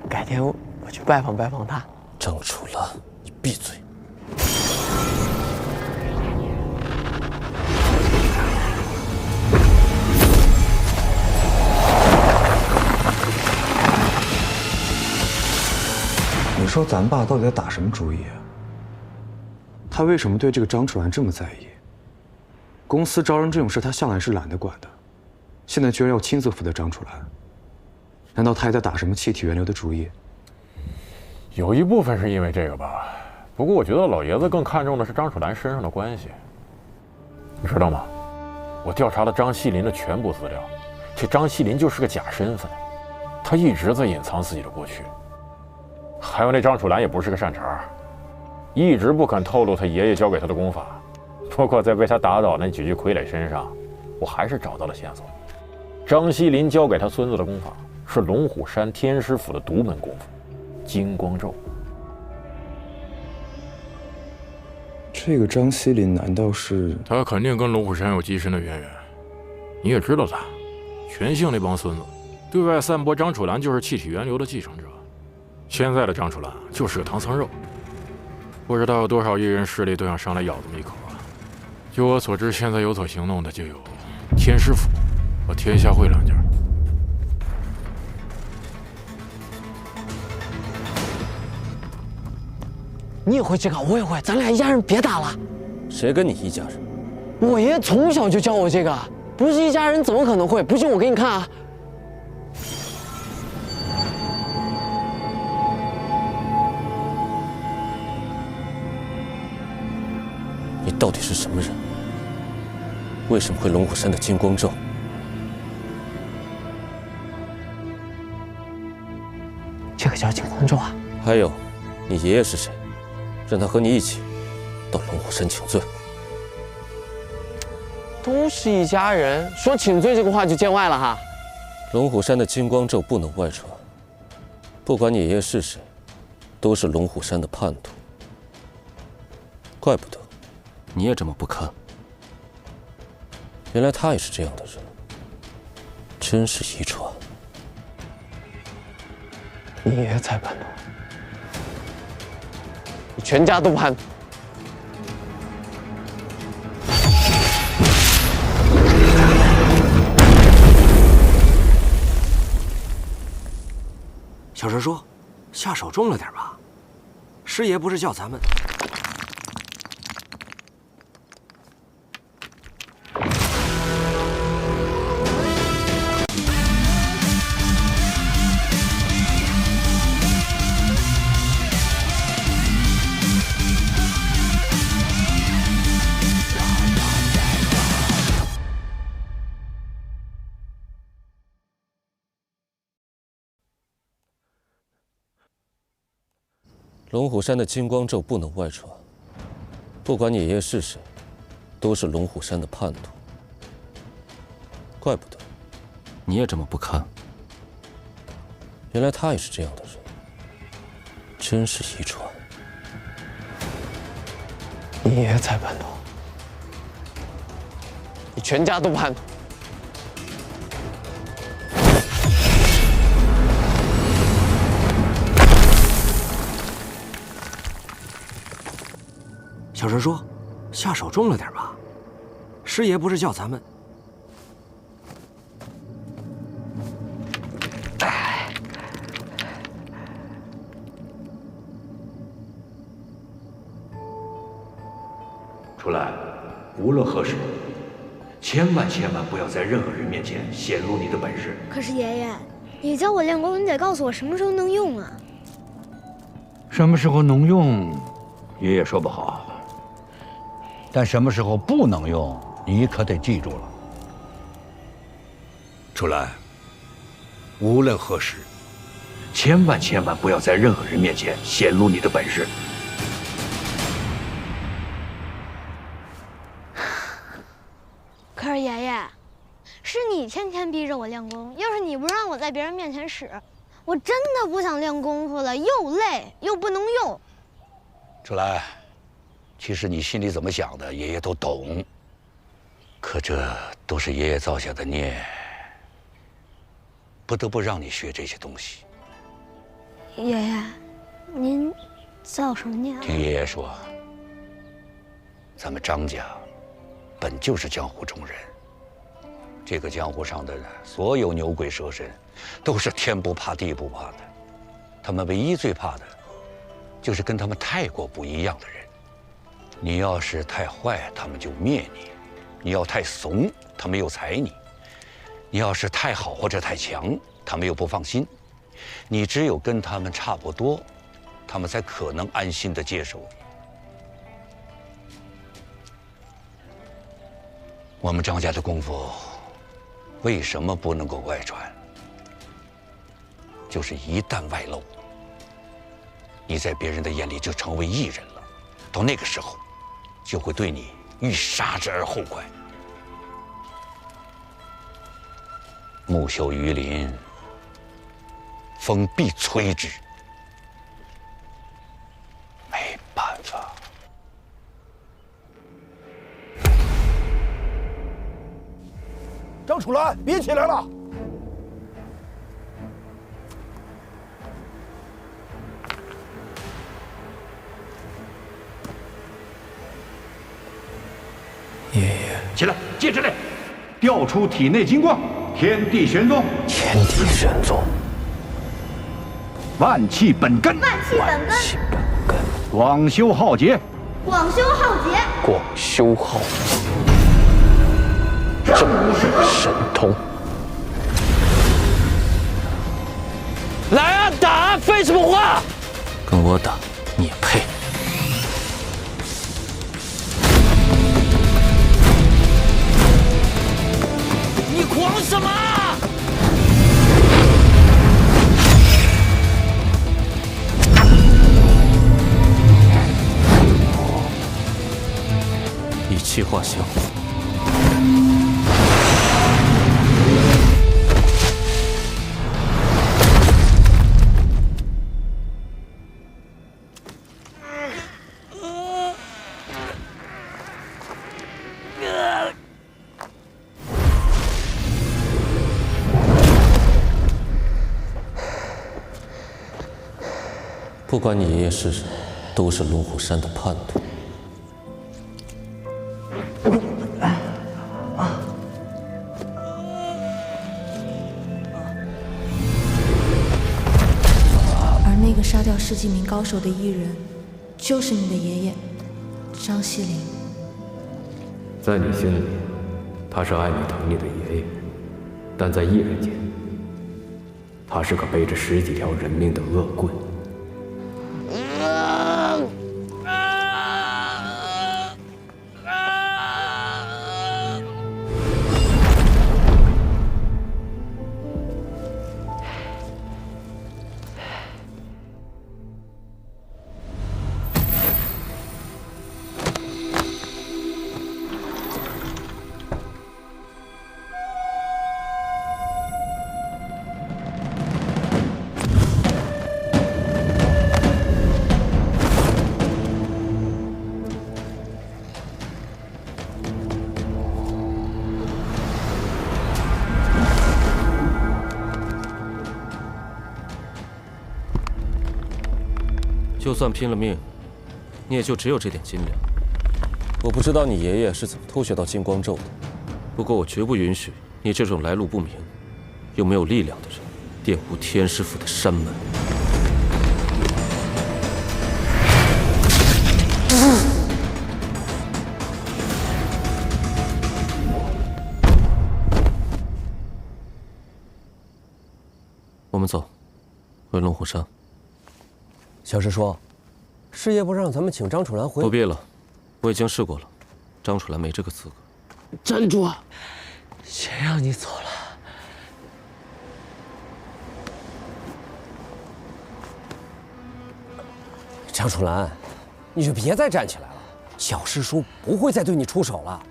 改天我去拜访拜访他。张楚岚，你闭嘴！你说咱爸到底在打什么主意啊？他为什么对这个张楚岚这么在意？公司招人这种事，他向来是懒得管的，现在居然要亲自负责张楚岚，难道他也在打什么气体源流的主意？有一部分是因为这个吧，不过我觉得老爷子更看重的是张楚岚身上的关系。你知道吗？我调查了张锡林的全部资料，这张锡林就是个假身份，他一直在隐藏自己的过去。还有那张楚岚也不是个善茬，一直不肯透露他爷爷教给他的功法。不过在被他打倒那几具傀儡身上，我还是找到了线索。张西林教给他孙子的功法是龙虎山天师府的独门功夫——金光咒。这个张西林难道是？他肯定跟龙虎山有极深的渊源。你也知道他，全姓那帮孙子，对外散播张楚岚就是气体源流的继承者。现在的张楚岚就是个唐僧肉，不知道有多少异人势力都想上来咬这么一口啊！据我所知，现在有所行动的就有天师府和天下会两家。你也会这个，我也会，咱俩一家人，别打了。谁跟你一家人？我爷爷从小就教我这个，不是一家人怎么可能会？不信我给你看啊。你到底是什么人？为什么会龙虎山的金光咒？这个叫金光咒啊。还有，你爷爷是谁？让他和你一起到龙虎山请罪。都是一家人，说请罪这个话就见外了哈。龙虎山的金光咒不能外传，不管你爷爷是谁，都是龙虎山的叛徒。怪不得你也这么不堪。原来他也是这样的人，真是遗传。你爷爷才叛徒，你全家都叛徒。小蛇说：“下手重了点吧，师爷不是叫咱们。”龙虎山的金光咒不能外传，不管你爷爷是谁，都是龙虎山的叛徒。怪不得你也这么不堪。原来他也是这样的人，真是遗传。你爷爷才叛徒，你全家都叛徒。小蛇说：“下手重了点吧，师爷不是叫咱们。”出来，无论何时，千万不要在任何人面前显露你的本事。可是爷爷，你教我练功，你得告诉我什么时候能用啊？什么时候能用，爷爷说不好。但什么时候不能用，你可得记住了。出来，无论何时，千万不要在任何人面前显露你的本事。可是爷爷，是你天天逼着我练功，要是你不让我在别人面前使，我真的不想练功夫了，又累又不能用。出来。其实你心里怎么想的，爷爷都懂。可这都是爷爷造下的孽，不得不让你学这些东西。爷爷，您造什么孽？听爷爷说，咱们张家本就是江湖中人，这个江湖上的所有牛鬼蛇神，都是天不怕地不怕的。他们唯一最怕的，就是跟他们太过不一样的人。你要是太坏，他们就灭你；你要太怂，他们又踩你；你要是太好或者太强，他们又不放心。你只有跟他们差不多，他们才可能安心地接受你。我们张家的功夫为什么不能够外传？就是一旦外露，你在别人的眼里就成为异人了。到那个时候，就会对你欲杀之而后快。木秀于林，风必摧之。没办法。张楚岚，别起来了！爷爷，起来，接之类，调出体内金光，天地玄宗。天地玄宗。万气本根。万气本根。广修浩劫。广修浩劫。广修浩劫。正神通。来啊，打！废什么话？跟我打，你也配？你狂什么？以气化象。不管你爷爷是谁，都是龙虎山的叛徒。而那个杀掉10几名高手的异人，就是你的爷爷，张西林。在你心里，他是爱你疼你的爷爷，但在异人间，他是个背着10几条人命的恶棍。就算拼了命，你也就只有这点斤两。我不知道你爷爷是怎么偷学到金光咒的，不过我绝不允许你这种来路不明又没有力量的人玷污天师府的山门。我们走，回龙虎山。小师叔，师爷不让咱们请张楚岚回？不必了，我已经试过了，张楚岚没这个资格。站住！谁让你走了？张楚岚，你就别再站起来了，小师叔不会再对你出手了。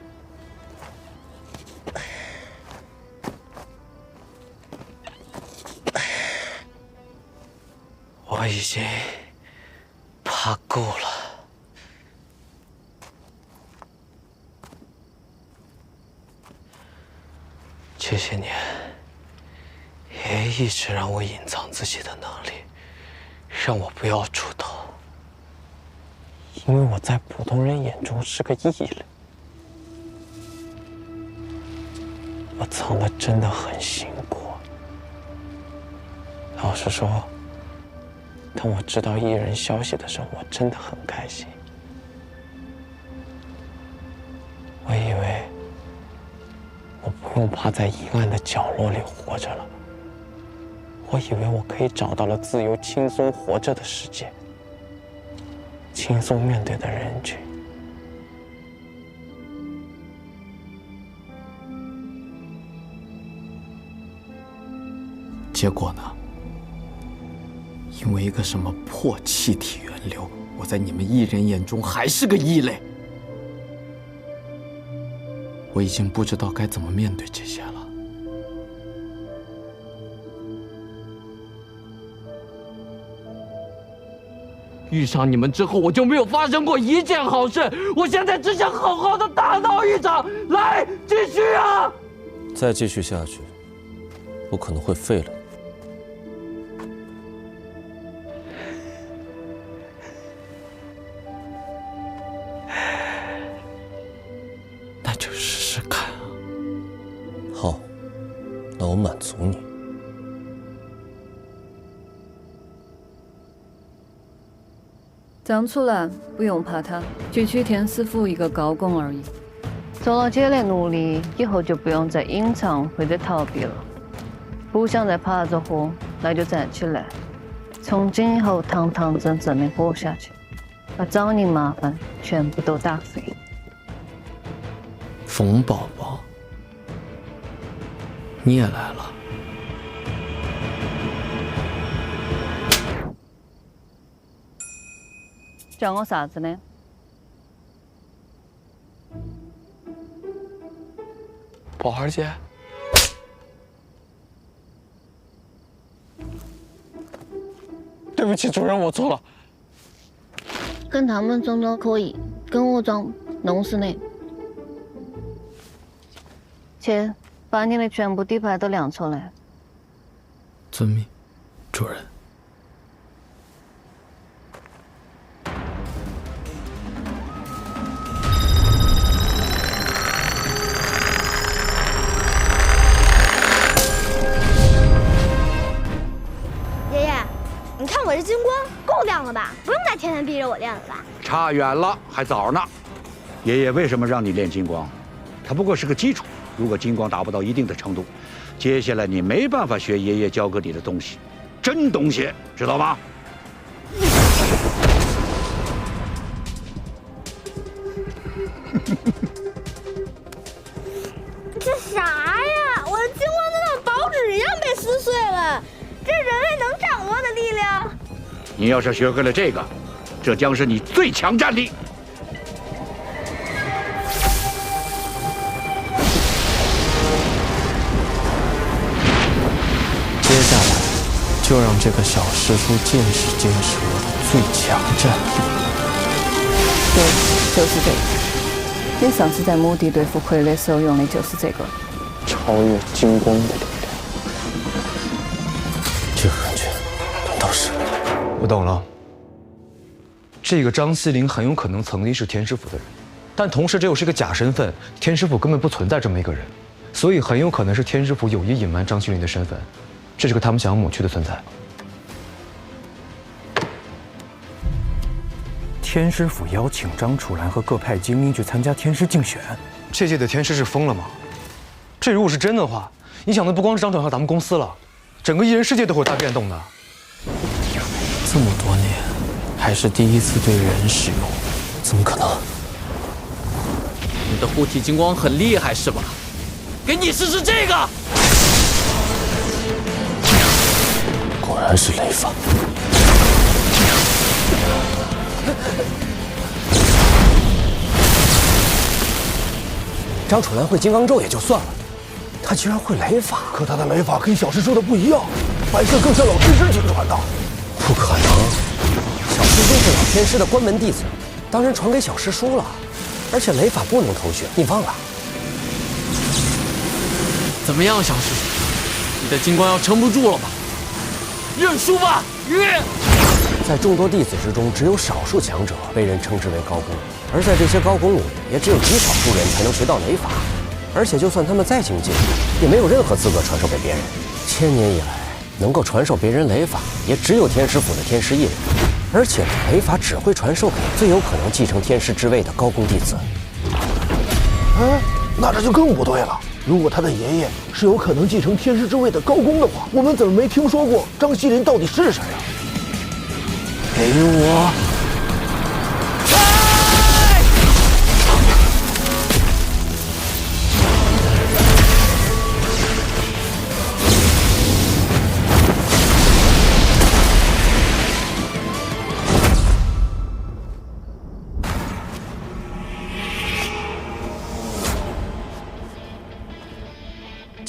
我已经怕够了。这些年，爷爷一直让我隐藏自己的能力，让我不要出头，因为我在普通人眼中是个异类。我藏得真的很辛苦。老实说，当我知道异人消息的时候，我真的很开心。我以为我不用怕在阴暗的角落里活着了，我以为我可以找到了自由、轻松活着的世界，轻松面对的人群。结果呢？因为一个什么破气体源流，我在你们异人眼中还是个异类。我已经不知道该怎么面对这些了。遇上你们之后，我就没有发生过一件好事。我现在只想好好的大闹一场，来，继续啊！再继续下去，我可能会废了你。那就试试看啊。好，那我满足你。张楚岚，不用怕他，区区天师府一个高工而已。做了姐的奴隶，以后就不用再隐藏或者逃避了。不想再爬着活，那就站起来，从今以后堂堂正正的活下去，把找你麻烦全部都打飞。冯宝宝，你也来了。叫我啥子呢？宝儿姐，对不起，主人，我错了。跟他们装可以，跟我装弄死你。去，把你的全部底牌都亮出来。遵命，主人。你看我这金光够亮了吧？不用再天天逼着我练了吧？差远了，还早呢。爷爷为什么让你练金光？它不过是个基础。如果金光达不到一定的程度，接下来你没办法学爷爷教给你的东西，真东西，知道吗？这啥呀？我的金光都像薄纸一样被撕碎了。这人类能掌握的力量，你要是学会了这个，这将是你最强战力。接下来，就让这个小师叔见识见识我的最强战力。对，就是这个。你上次在墓地对付傀儡时候用的就是这个。超越金光的力量。这个感觉，难道是？我懂了。这个张西林很有可能曾经是天师府的人，但同时这又是一个假身份，天师府根本不存在这么一个人，所以很有可能是天师府有意隐瞒张西林的身份，这是个他们想要抹去的存在。天师府邀请张楚岚和各派精英去参加天师竞选，这届的天师是疯了吗？这如果是真的话，影响的不光是张楚岚和咱们公司了。整个异人世界都会有大变动的。这么多年，还是第一次对人使用，怎么可能？你的护体金光很厉害是吧？给你试试这个。果然是雷法。张楚岚会金刚咒也就算了。他居然会雷法，可他的雷法跟小师叔的不一样，摆设更像老天师亲传的。不可能，小师叔是老天师的关门弟子，当然传给小师叔了。而且雷法不能偷学，你忘了？怎么样，小师叔，你的金光要撑不住了吧？认输吧，在众多弟子之中，只有少数强者被人称之为高工，而在这些高工里，也只有极少数人才能学到雷法。而且，就算他们再精进，也没有任何资格传授给别人。千年以来，能够传授别人雷法，也只有天师府的天师一人。而且，雷法只会传授给最有可能继承天师之位的高工弟子。哎，那这就更不对了。如果他的爷爷是有可能继承天师之位的高工的话，我们怎么没听说过张西林到底是谁啊？给我！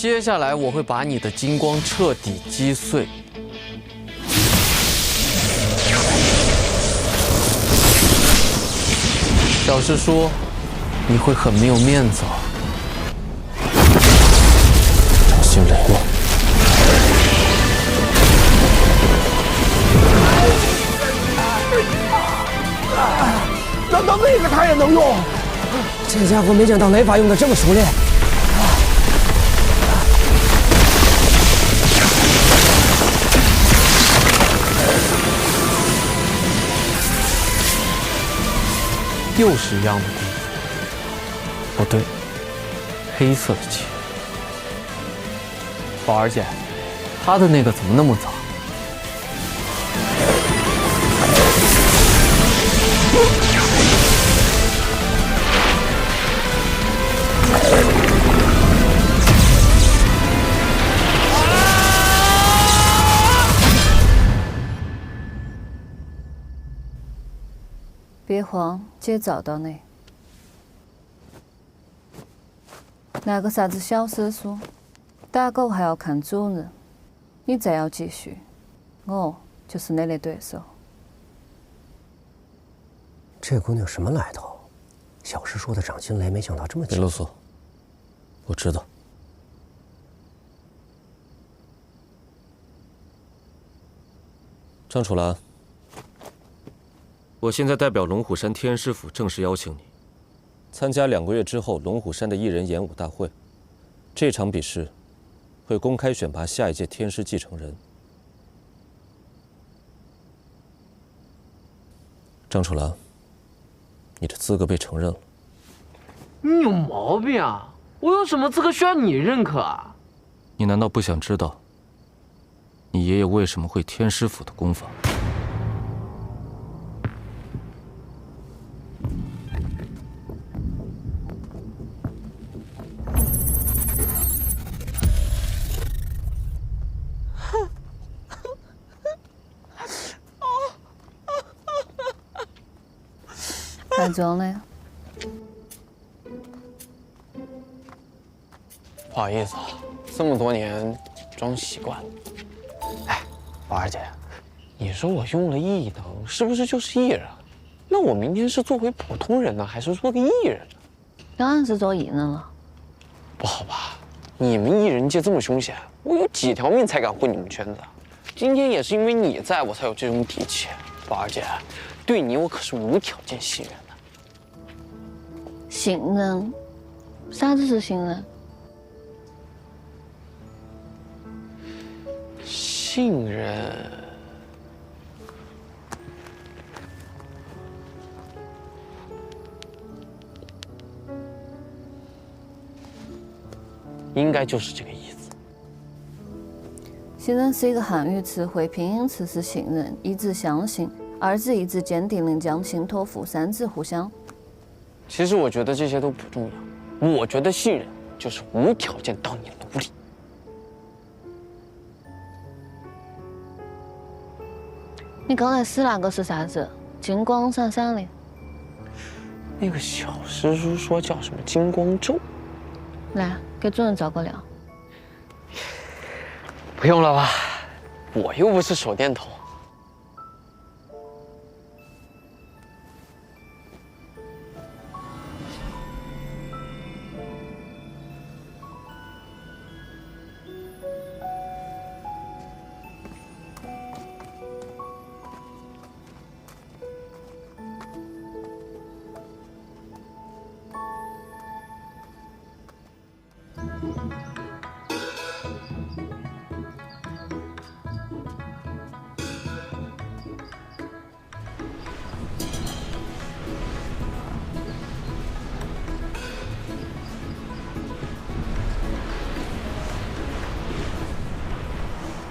接下来我会把你的金光彻底击碎。小师叔，你会很没有面子哦。掌心雷诺。 难道那个他也能用？这家伙没想到雷法用的这么熟练。又是一样的地方。不对，黑色的气。宝儿姐，她的那个怎么那么早？ 别慌，姐找到你。那个啥子小师叔，打狗还要看主人，你再要继续，我就是你的对手。这姑娘什么来头？小师说的掌心雷，没想到这么别啰嗦，我知道。张楚岚。 我现在代表龙虎山天师府正式邀请你，参加2个月之后龙虎山的艺人演武大会。这场比试会公开选拔下一届天师继承人。张楚岚，你的资格被承认了。你有毛病啊！我有什么资格需要你认可啊？你难道不想知道，你爷爷为什么会天师府的功法？ 还装呢？不好意思啊，这么多年装习惯了。哎，宝儿姐，你说我用了异能，是不是就是异人？那我明天是做回普通人呢，还是做个异人呢？当然是做异人了。不好吧？你们异人界这么凶险，我有几条命才敢混你们圈子啊？今天也是因为你在我才有这种底气。宝儿姐，对你我可是无条件信任的。 信任？啥子是信任？信任？应该就是这个意思。信任是一个汉语词汇，拼音词是信任，一直相信，二字一直坚定的将信托付，三字互相。 其实我觉得这些都不重要，我觉得信任就是无条件当你奴隶。你刚才使那个是啥子？金光闪闪的。那个小师叔说叫什么金光咒？来，给主人照个亮。不用了吧，我又不是手电筒。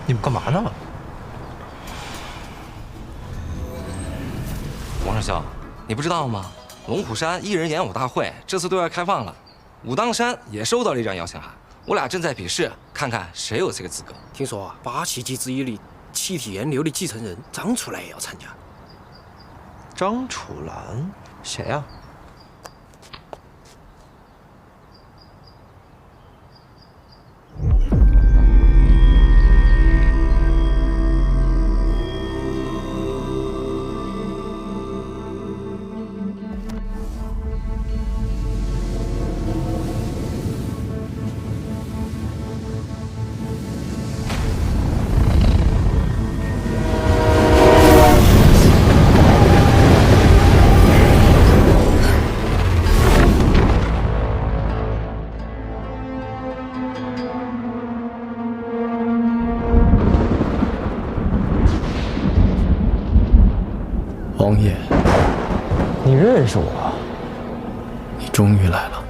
你们干嘛呢？王上校，你不知道吗？龙虎山艺人演武大会这次对外开放了，武当山也收到了一张邀请函，我俩正在比试，看看谁有这个资格。听说啊，8奇迹之一里气体源流的继承人张楚岚也要参加。张楚岚，谁呀？王爷，你认识我？你终于来了。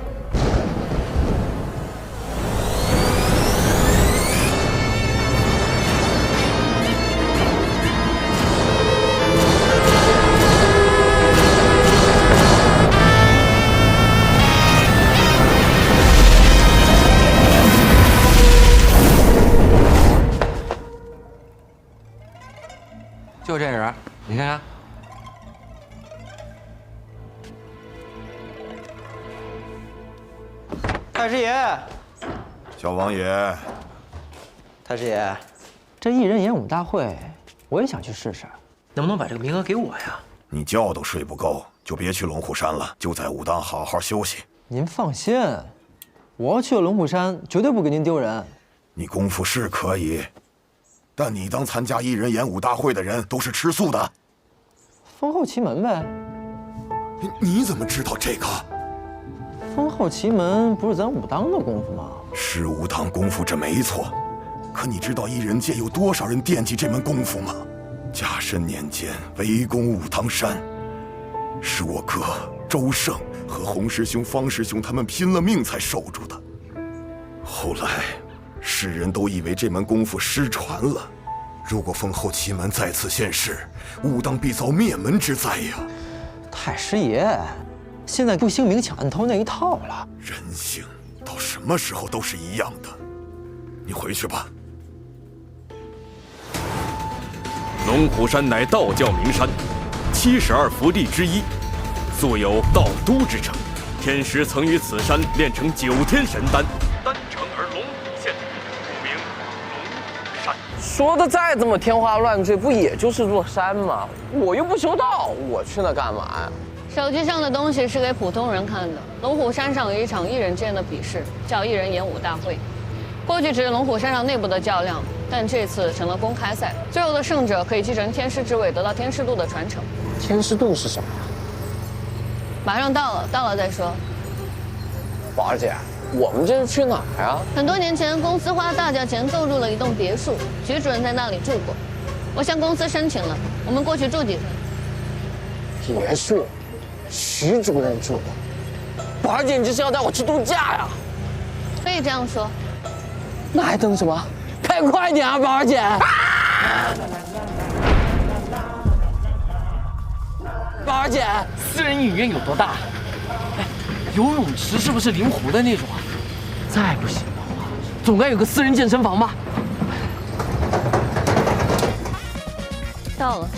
就这人，你看看。太师爷，小王爷，太师爷，这一人演武大会，我也想去试试，能不能把这个名额给我呀？你觉都睡不够，就别去龙虎山了，就在武当好好休息。您放心，我要去了龙虎山，绝对不给您丢人。你功夫是可以，但你当参加一人演武大会的人都是吃素的。封后奇门呗。你怎么知道这个？封后奇门不是咱武当的功夫吗？是武当功夫，这没错。可你知道一人界有多少人惦记这门功夫吗？甲申年间围攻武当山，是我哥周胜和洪师兄、方师兄他们拼了命才守住的。后来，世人都以为这门功夫失传了。如果封后奇门再次现世，武当必遭灭门之灾呀！太师爷，现在不兴明抢暗偷那一套了。人性到什么时候都是一样的。你回去吧。龙虎山乃道教名山，72福地之一，素有道都之称。天师曾于此山炼成9天神丹，丹成而龙虎现，故名龙虎山。说的再这么天花乱坠，不也就是座山吗？我又不修道，我去那干嘛呀？手机上的东西是给普通人看的。龙虎山上有一场艺人之间的比试，叫艺人演武大会。过去只是龙虎山上内部的较量，但这次成了公开赛，最后的胜者可以继承天师之位，得到天师度的传承。天师度是什么？马上到了，到了再说。宝儿姐，我们这是去哪儿啊？很多年前，公司花大价钱购入了一栋别墅，徐主任在那里住过。我向公司申请了，我们过去住几天。别墅，徐主任住的。宝儿姐，你这是要带我去度假呀？可以这样说。那还等什么？开快点啊，宝儿姐！宝儿姐，私人影院有多大？哎，游泳池是不是临湖的那种啊？再不行的话，总该有个私人健身房吧？到了。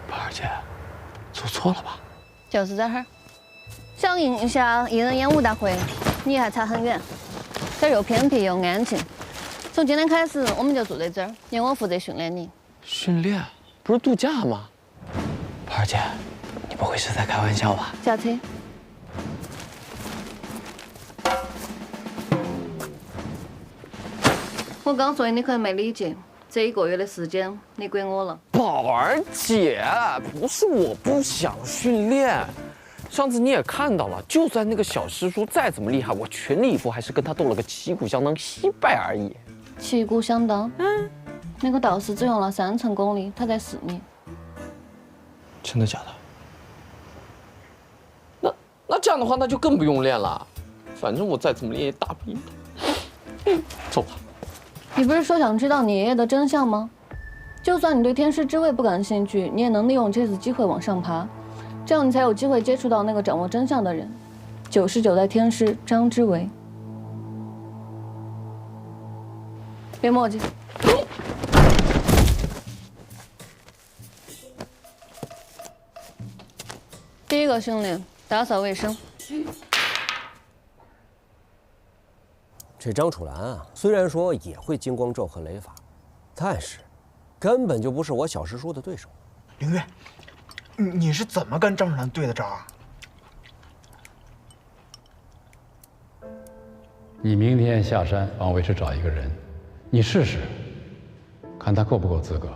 宝儿姐，走错了吧？就是这儿。想赢一下艺人演武大会，你还差很远。这儿又偏僻又安静。从今天开始，我们就住在这儿，由我负责训练你。训练不是度假吗？宝儿姐，你不会是在开玩笑吧？下车。我告诉你，你可能没理解，这1个月的时间你归我了。宝儿姐，不是我不想训练，上次你也看到了，就算那个小师叔再怎么厉害，我全力以赴还是跟他斗了个旗鼓相当，惜败而已。旗鼓相当？那个道士只用了3成功力，他才4你。真的假的？那这样的话，那就更不用练了。反正我再怎么练也打不赢他。走吧。你不是说想知道你爷爷的真相吗？就算你对天师之位不感兴趣，你也能利用这次机会往上爬，这样你才有机会接触到那个掌握真相的人，99代天师张之维。别墨迹。第一个训练，打扫卫生。这张楚岚啊，虽然说也会金光咒和雷法，但是根本就不是我小师叔的对手。凌月，你是怎么跟张楚岚对的招啊？你明天下山帮为师找一个人，你试试，看他够不够资格。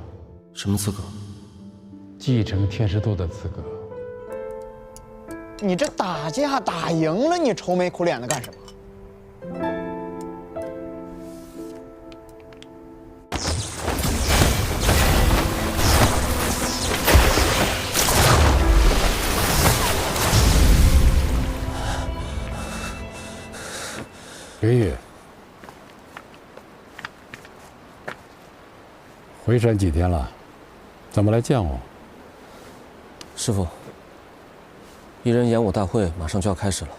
什么资格？继承天师度的资格。你这打架打赢了，你愁眉苦脸的干什么？元宇，回山几天了，怎么来见我？师傅，一人演武大会马上就要开始了，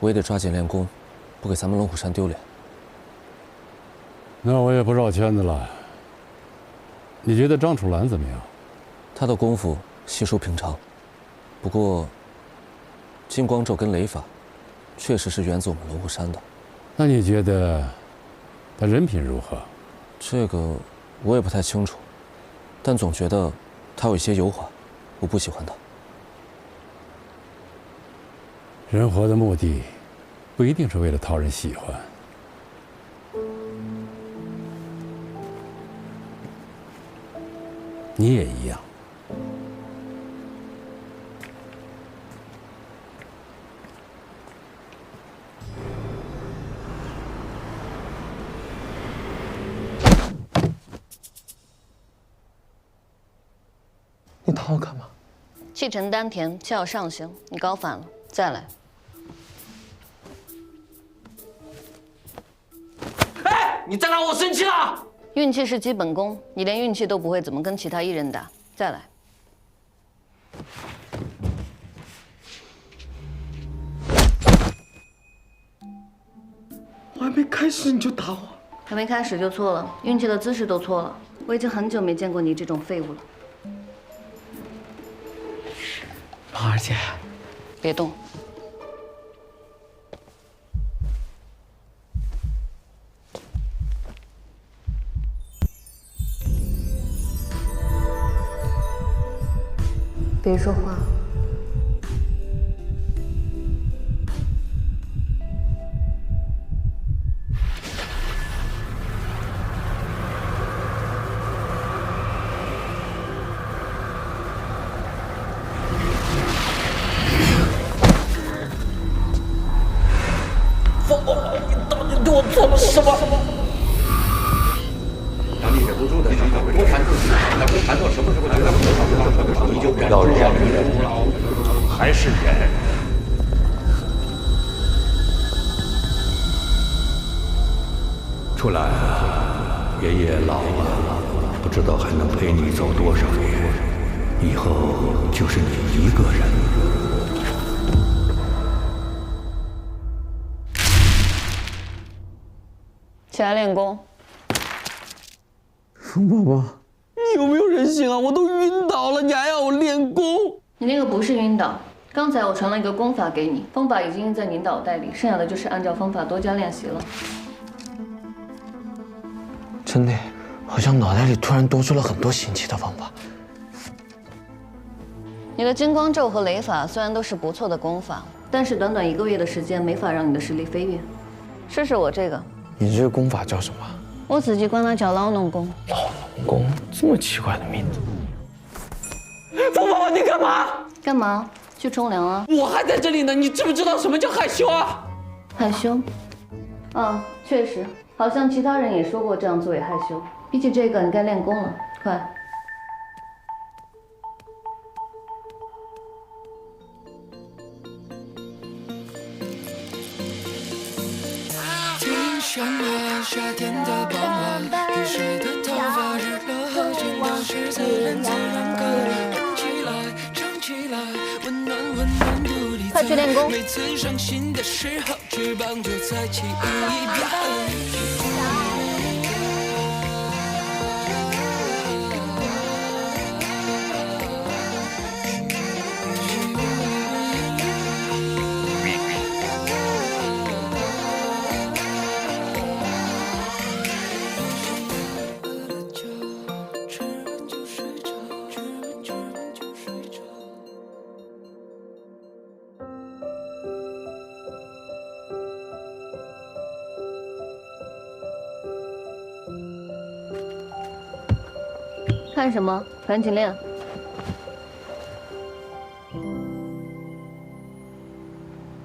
我也得抓紧练功，不给咱们龙虎山丢脸。那我也不绕圈子了。你觉得张楚岚怎么样？他的功夫稀疏平常，不过金光咒跟雷法确实是源自我们龙虎山的。那你觉得他人品如何？这个我也不太清楚，但总觉得他有一些油滑，我不喜欢他。人活的目的不一定是为了讨人喜欢。你也一样。你打我干嘛？气沉丹田，气要上行。你搞反了，再来。哎，你再让我生气了！运气是基本功，你连运气都不会，怎么跟其他艺人打？再来。我还没开始你就打我，还没开始就错了，运气的姿势都错了。我已经很久没见过你这种废物了。马儿姐，别动。别说话。放过我！你到底对我做了什么？当你忍不住的时候，多谈自己，那不谈到什么时候觉得你就要忍，还是忍。出来，爷爷老了，不知道还能陪你走多少年，以后就是你一个人。起来练功。风宝宝，你有没有人性啊？我都晕倒了，你还要我练功？你那个不是晕倒，刚才我传了一个功法给你，方法已经印在你脑袋里，剩下的就是按照方法多加练习了。真的，好像脑袋里突然多出了很多新奇的方法。你的金光咒和雷法虽然都是不错的功法，但是短短1个月的时间没法让你的实力飞跃。试试我这个。你这个功法叫什么？我自己管它叫老农功。老农功，这么奇怪的名字。风宝宝，你干嘛？干嘛？去冲凉啊！我还在这里呢，你知不知道什么叫害羞啊？害羞？啊，确实，好像其他人也说过这样做也害羞。比起这个，你该练功了，快！像啊，夏天的傍晚，雨水的头发，日落后见到是自然自然感，动起来，唱起来，温暖温暖不离快去练功。每次伤心的时候，翅膀就再起一点。看什么？赶紧练！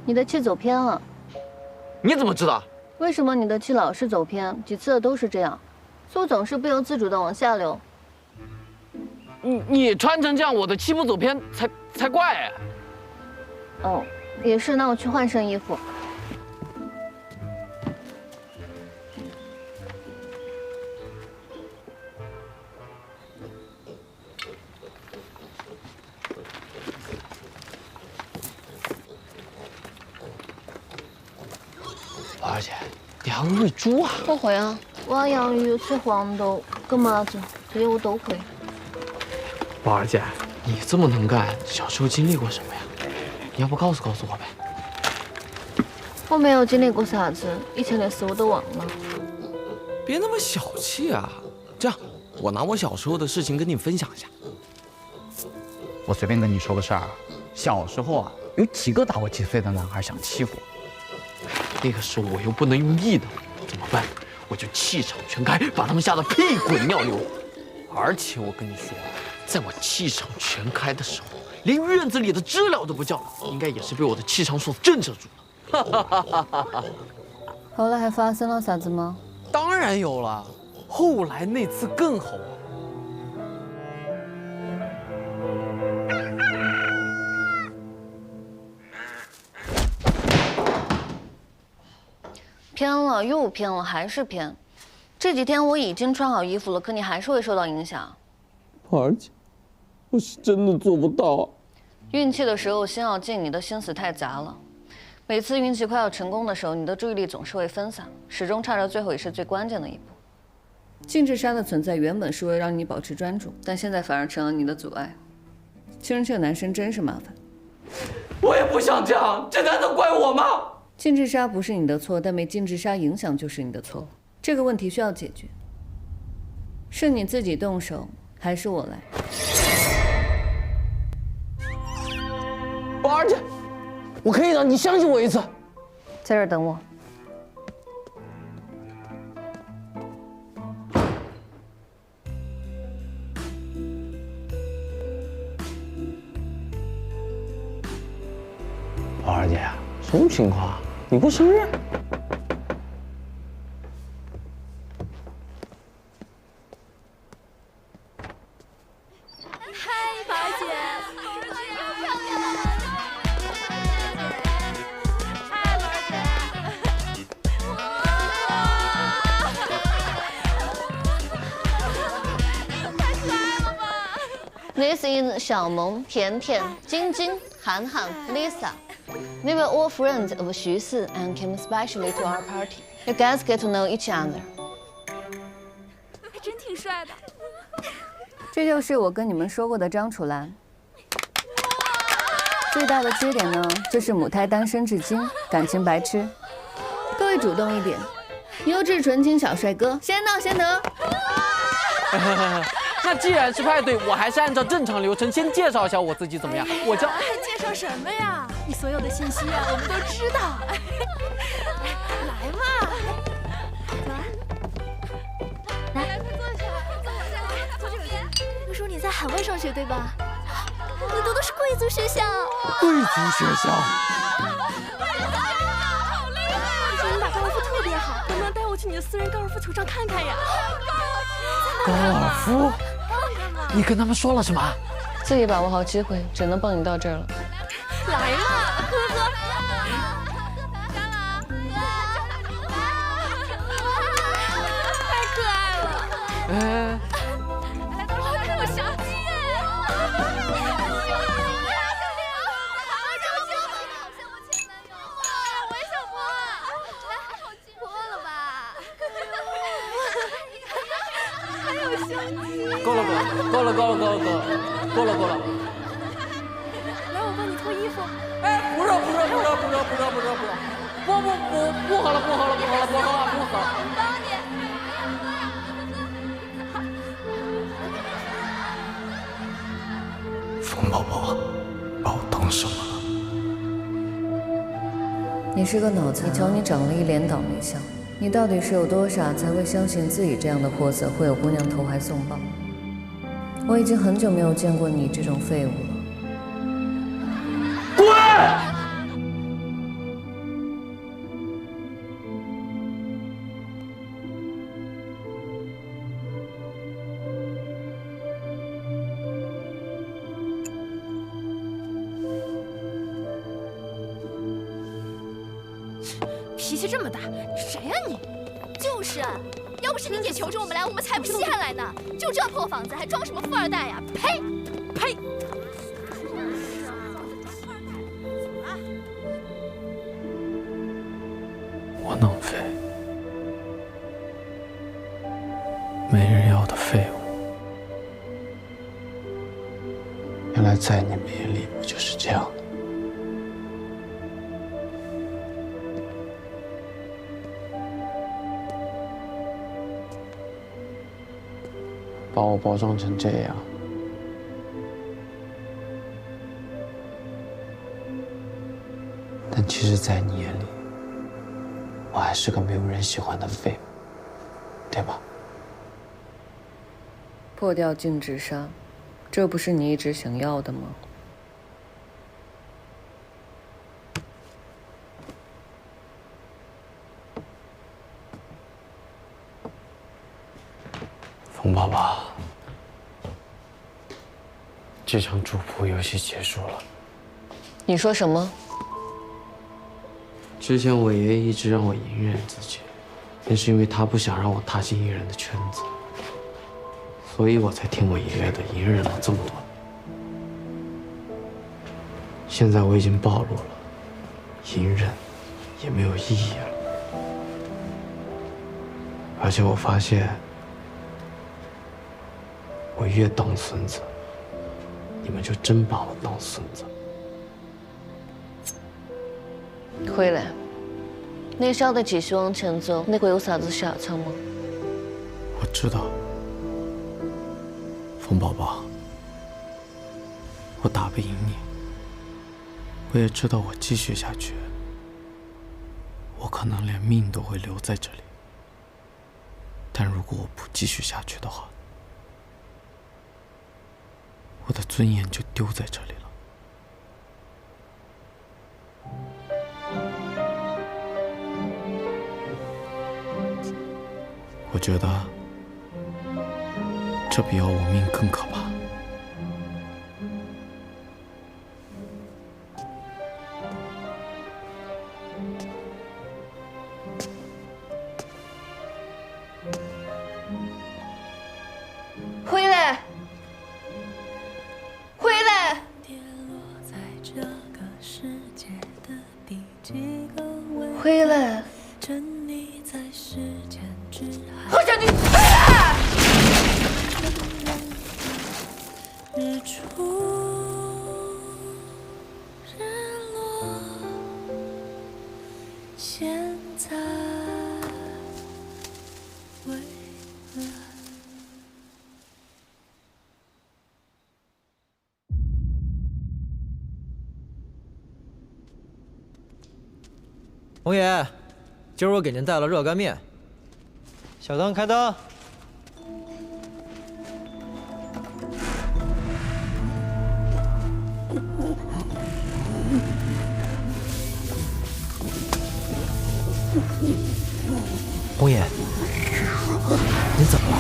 你的气走偏了。你怎么知道？为什么你的气老是走偏？几次都是这样，苏总是不由自主的往下流。你穿成这样，我的气不走偏才怪哎。哦，也是，那我去换身衣服。还会喂猪啊？我会啊，挖洋芋、吹黄豆、割麻子，这些我都会。宝儿姐，你这么能干，小时候经历过什么呀？你要不告诉告诉我呗？我没有经历过啥子，以前的事我都忘了。别那么小气啊！这样，我拿我小时候的事情跟你分享一下。我随便跟你说个事儿，小时候啊，有几个大我几岁的男孩想欺负我。那个时候我又不能用意的，怎么办？我就气场全开，把他们吓得屁滚尿流。而且我跟你说，在我气场全开的时候，连院子里的知了都不叫了，应该也是被我的气场所震慑住了。后来还发生了啥子吗？当然有了，后来那次更好玩。偏了又偏了，还是偏。这几天我已经穿好衣服了，可你还是会受到影响。而且，我是真的做不到。运气的时候先要静，你的心思太杂了。每次运气快要成功的时候，你的注意力总是会分散，始终差着最后也是最关键的一步。静治沙的存在原本是为了让你保持专注，但现在反而成了你的阻碍。青人这个男生真是麻烦。我也不想这样，这难道怪我吗？静治沙不是你的错，但被静治沙影响就是你的错。这个问题需要解决，是你自己动手，还是我来？宝儿姐，我可以的，你相信我一次。在这儿等我。宝儿姐，什么情况？你过生日？嗨，宝儿姐，嗨，宝儿姐，太可爱了吧 This is 小萌、甜甜、晶晶、涵涵、Lisa. We were all friends of Xu Si and came especially to our party. You guys get to know each other. 还真挺帅的。这就是我跟你们说过的张楚岚。最大的缺点呢，就是母胎单身至今，感情白痴。各位主动一点，优质纯情小帅哥，先到先得。那既然是派对，我还是按照正常流程先介绍一下我自己，怎么样？我叫……还介绍什么呀？你所有的信息啊，我们都知道。来嘛，走啊！来，快坐下，坐这边。听说你在海外上学对吧？你读的是贵族学校。贵族学校。好厉害！听说你打高尔夫特别好，能不能带我去你的私人高尔夫球场看看呀？高尔夫？你跟他们说了什么？自己把握好机会，只能帮你到这儿了。来嘛，喝喝。太可爱了。这么小鸡耶！我也想摸。来，摸了吧。还有香鸡。够了。来，我帮你脱衣服。哎，不热，不喝了。我帮你。冯宝宝，把我当什么了？你是个脑残，你瞧你长了一脸倒霉相，你到底是有多傻才会相信自己这样的货色会有姑娘投怀送抱？我已经很久没有见过你这种废物了。滚！脾气这么大，你谁呀你？就是，要不是你姐求着我们来，我们才不稀罕来呢。就这破房子，还装什么富二代呀？呸！呸！窝囊废，没人要的废物。原来在你们眼里我就是这样的。把我包装成这样，但其实，在你眼里，我还是个没有人喜欢的废物，对吧？破掉禁止杀，这不是你一直想要的吗？冯爸爸，这场主仆游戏结束了。你说什么？之前我爷爷一直让我隐忍自己，那是因为他不想让我踏进艺人的圈子，所以我才听我爷爷的，隐忍了这么多。现在我已经暴露了，隐忍也没有意义了。而且我发现，我越当孙子，你们就真把我当孙子。回来，你晓得继续往前走，你会有啥子下场吗？我知道，冯宝宝，我打不赢你。我也知道我继续下去，我可能连命都会留在这里。但如果我不继续下去的话，我的尊严就丢在这里了。我觉得这比要我命更可怕。回来，回来！回来！我叫你回来！日出日落，现在为何？红爷，今儿我给您带了热干面。小灯开灯。红爷，您怎么了？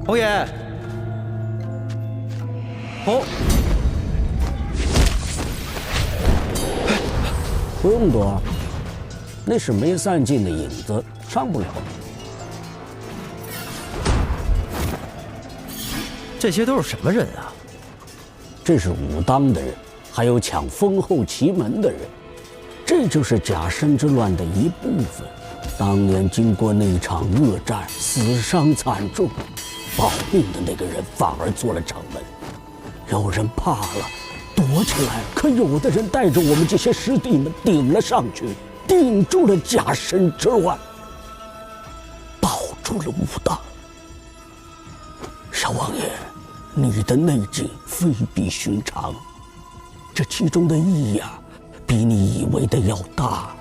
红爷，不用躲，那是没散尽的影子，伤不了。这些都是什么人啊？这是武当的人，还有抢封后奇门的人，这就是甲申之乱的一部分。当年经过那场恶战，死伤惨重，保命的那个人反而做了掌门。有人怕了，躲起来，可有的人带着我们这些师弟们顶了上去，顶住了甲申之乱，保住了武当。小王爷，你的内劲非比寻常，这其中的意义啊，比你以为的要大。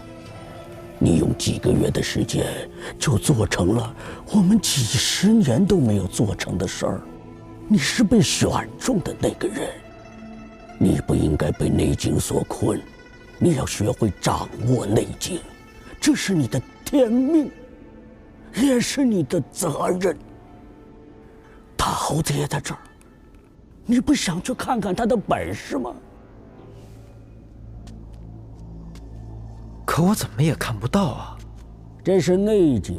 你用几个月的时间就做成了我们几十年都没有做成的事儿，你是被选中的那个人，你不应该被内劲所困，你要学会掌握内劲，这是你的天命，也是你的责任。大猴子也在这儿，你不想去看看他的本事吗？可我怎么也看不到啊！这是内景，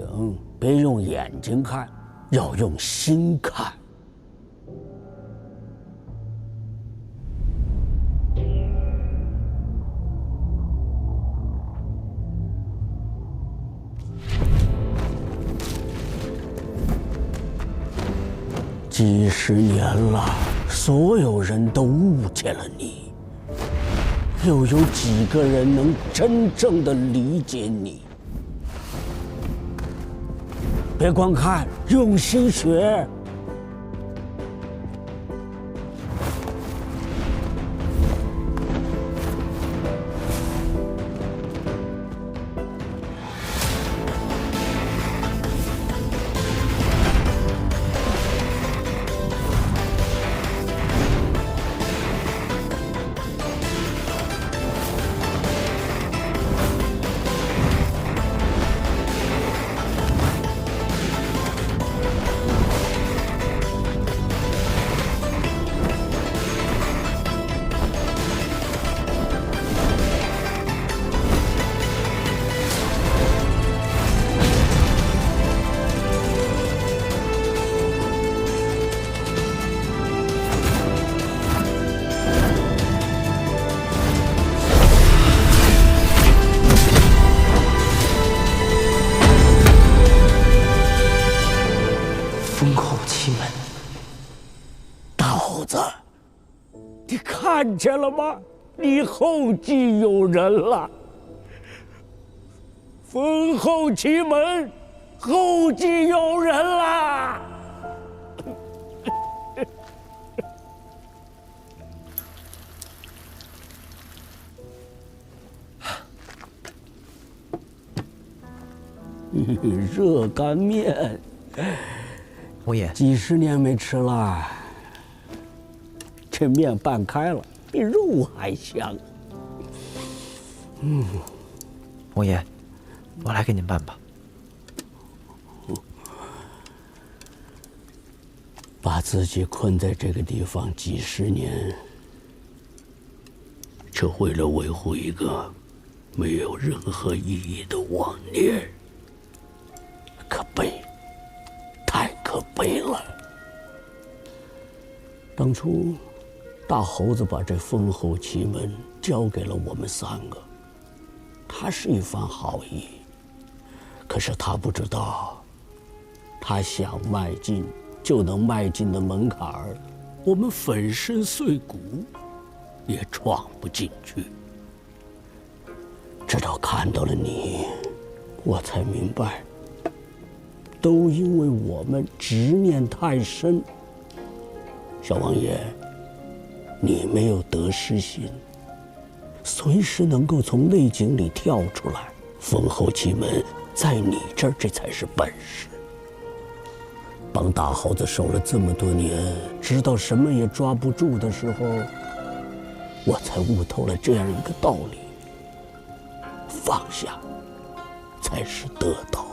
别用眼睛看，要用心看。几十年了，所有人都误解了你，又有几个人能真正的理解你？别光看，用心学。看见了吗？你后继有人了。封后奇门，后继有人啦！热干面，侯爷，几十年没吃了。这面拌开了，比肉还香。侯爷，我来给您拌吧。把自己困在这个地方几十年，就为了维护一个没有任何意义的妄念，可悲，太可悲了。当初大猴子把这封后奇门交给了我们3个，他是一番好意，可是他不知道，他想迈进就能迈进的门槛儿，我们粉身碎骨也闯不进去。直到看到了你，我才明白，都因为我们执念太深。小王爷，你没有得失心，随时能够从内井里跳出来。封后奇门在你这儿，这才是本事。帮大猴子守了这么多年，直到什么也抓不住的时候，我才悟透了这样一个道理：放下才是得到。